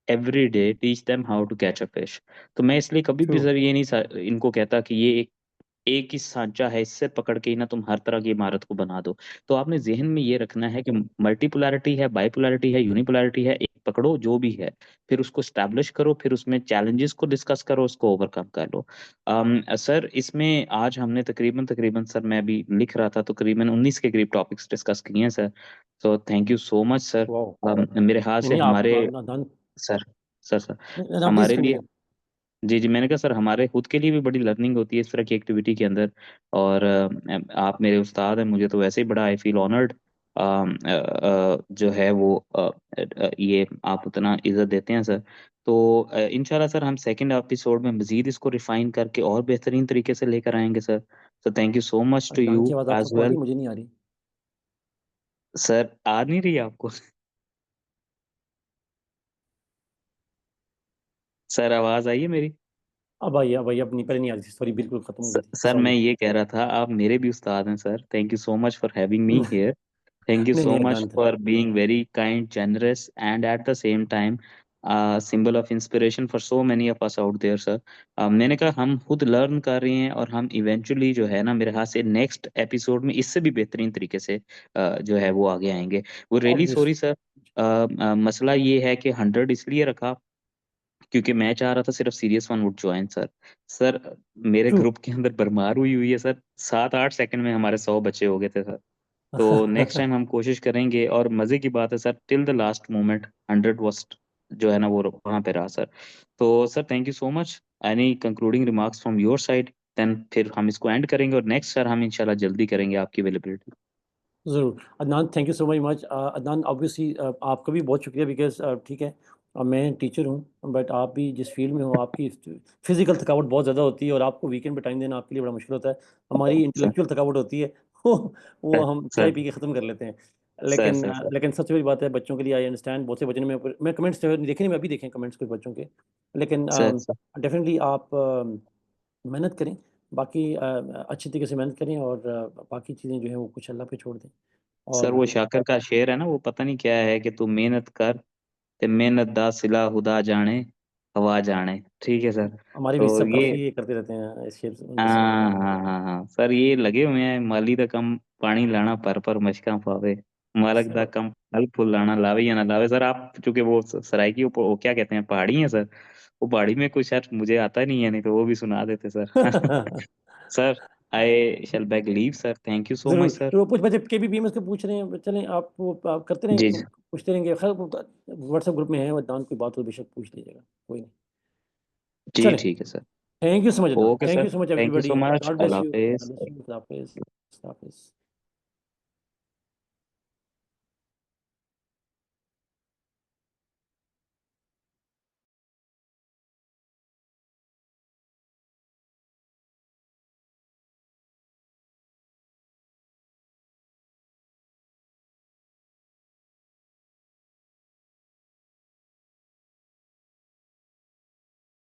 every day teach them how to catch a fish. तो मैं इसलिए कभी भी True. सर ये नहीं इनको कहता कि ये एक ही सांचा है, इससे पकड़ के ही ना तुम हर तरह की इमारत को बना दो। तो आपने ज़हन में ये रखना है कि मल्टीपोलैरिटी है, बाइपोलैरिटी है, यूनिपोलैरिटी है, एक पकड़ो जो भी है, फिर उसको एस्टैब्लिश करो, फिर उसमें चैलेंजेस को डिस्कस करो, उसको ओवरकम कर लो। सर इसमें आज हमने तकरीबन सर मैं अभी लिख रहा था, तो तकरीबन 19 के करीब टॉपिक्स डिस्कस किए हैं sir. So thank you so much sir. Wow. मेरे ख़्याल नहीं से नहीं आप हमारे नादान सर सर नहीं प्लीज हमारे लिए, कंटिन्यू। जी, जी, मैंने कहा सर हमारे खुद के लिए भी बड़ी लर्निंग होती है इस तरह की एक्टिविटी के अंदर, और आप मेरे उस्ताद हैं, मुझे तो वैसे ही बड़ा आई फील ऑनर्ड जो है वो ये आप उतना इज़्ज़त देते हैं सर। तो इंशाल्लाह सर हम सेकंड एपिसोड में मज़ीद इसको रिफ़ाइन करके और बेहतरीन तरीके से लेकर आएँगे sir. So thank you so much to Adnan you की आवाज़ आप एज़ सबको आ रही वेल। है, मुझे नहीं आ रही। सर आ नहीं रही है आपको? सर आवाज़ आई है मेरी? अब आई, अब नहीं, पहले नहीं आ रही थी, सॉरी, बिल्कुल खत्म हो गई थी, सर मैं सॉरी। ये कह रहा था आप मेरे भी उस्ताद हैं sir. Thank you so much for having me here. Thank you नहीं so नहीं much अदनान था। for being very kind, generous, and at the same time, a symbol of inspiration for so many of us out there, sir. मैंने कहा हम खुद learn कर रहे हैं, और हम इवेंचुअली जो है ना मेरे हाथ से नेक्स्ट एपिसोड में इससे भी बेहतरीन तरीके से जो है वो आगे आएंगे। वो रियली ऑब्वियस। सॉरी सर, मसला ये है कि 100 इसलिए रखा क्योंकि मैं चाह रहा था सिर्फ serious one would join sir. Sir मेरे ट्रू। ग्रुप के अंदर भरमार हुई हुई है सर, 7-8 सेकंड में हमारे 100 बच्चे हो गए थे सर। तो नेक्स्ट टाइम हम कोशिश करेंगे, और मज़े की बात है sir till the last moment 100 was जो है ना वो वहाँ पे रहा सर। तो sir thank you so much. Any concluding remarks from your side? Then फिर हम इसको एंड करेंगे, और नेक्स्ट सर हम इंशाल्लाह जल्दी करेंगे आपकी अवेलेबिलिटी। ज़रूर। Adnan, thank you so very much. Adnan, obviously आपका भी बहुत शुक्रिया, बिकॉज़ ठीक है, मैं टीचर हूँ, बट आप भी जिस फ़ील्ड में हो आपकी फ़िज़िकल थकावट बहुत ज़्यादा होती है, और आपको वीकेंड पे टाइम देना आपके लिए बड़ा मुश्किल होता है। हमारी सर इंटेलेक्चुअल थकावट होती है वो सर हम चाय सर पी के ख़त्म कर लेते हैं। सर लेकिन सर सर लेकिन सबसे बड़ी बात है बच्चों के लिए, आई अंडरस्टैंड, बहुत से बच्चों ने मैं कमेंट्स तो देखे नहीं, मैं अभी देखे हैं कमेंट्स कुछ बच्चों के। लेकिन सर सर डेफ़िनिटली आप मेहनत करें, बाकी अच्छी तरीके से मेहनत करें, और बाकी चीज़ें जो हैं वो कुछ अल्लाह पे छोड़ दें। सर और वो शाकर का शेर है ना, वो पता नहीं क्या है कि तू मेहनत कर, ते मेहनत दा सिला खुदा जाने, हवा जाने, ठीक है सर। हमारे भी तो सब ये काफ़ी ये करते रहते हैं इस शेर में से। हाँ, हाँ, हाँ, हाँ। सर ये लगे हुए हैं, माली दा कम पानी लाना पर मशकां पावे, मालक दा स कम फल फूल लाना लावे या ना लावे। सर आप चूंकि वो सराइकी वो क्या कहते हैं, पहाड़ी है सर, वो पहाड़ी में कुछ शायद मुझे आता नहीं है, नहीं तो वो भी सुना देते sir. Sir I shall back leave sir, thank you so much ज़रूर, सर। तो कुछ बच्चे केबीपीएमएस के पूछ रहे हैं, चलें आप वो आप करते रहें, जी जी पूछते रहेंगे, खैर वो व्हाट्सएप ग्रुप में है, अदनान कोई बात हो बेशक पूछ लीजिएगा, कोई नहीं। जी चलें, ठीक है sir. Thank you so much Adnan, okay thank sir, you so much thank you everybody, so much, God bless अल्लाह यू, हाफिज। खुदा हाफ़िज़, खुदा हाफ़िज़।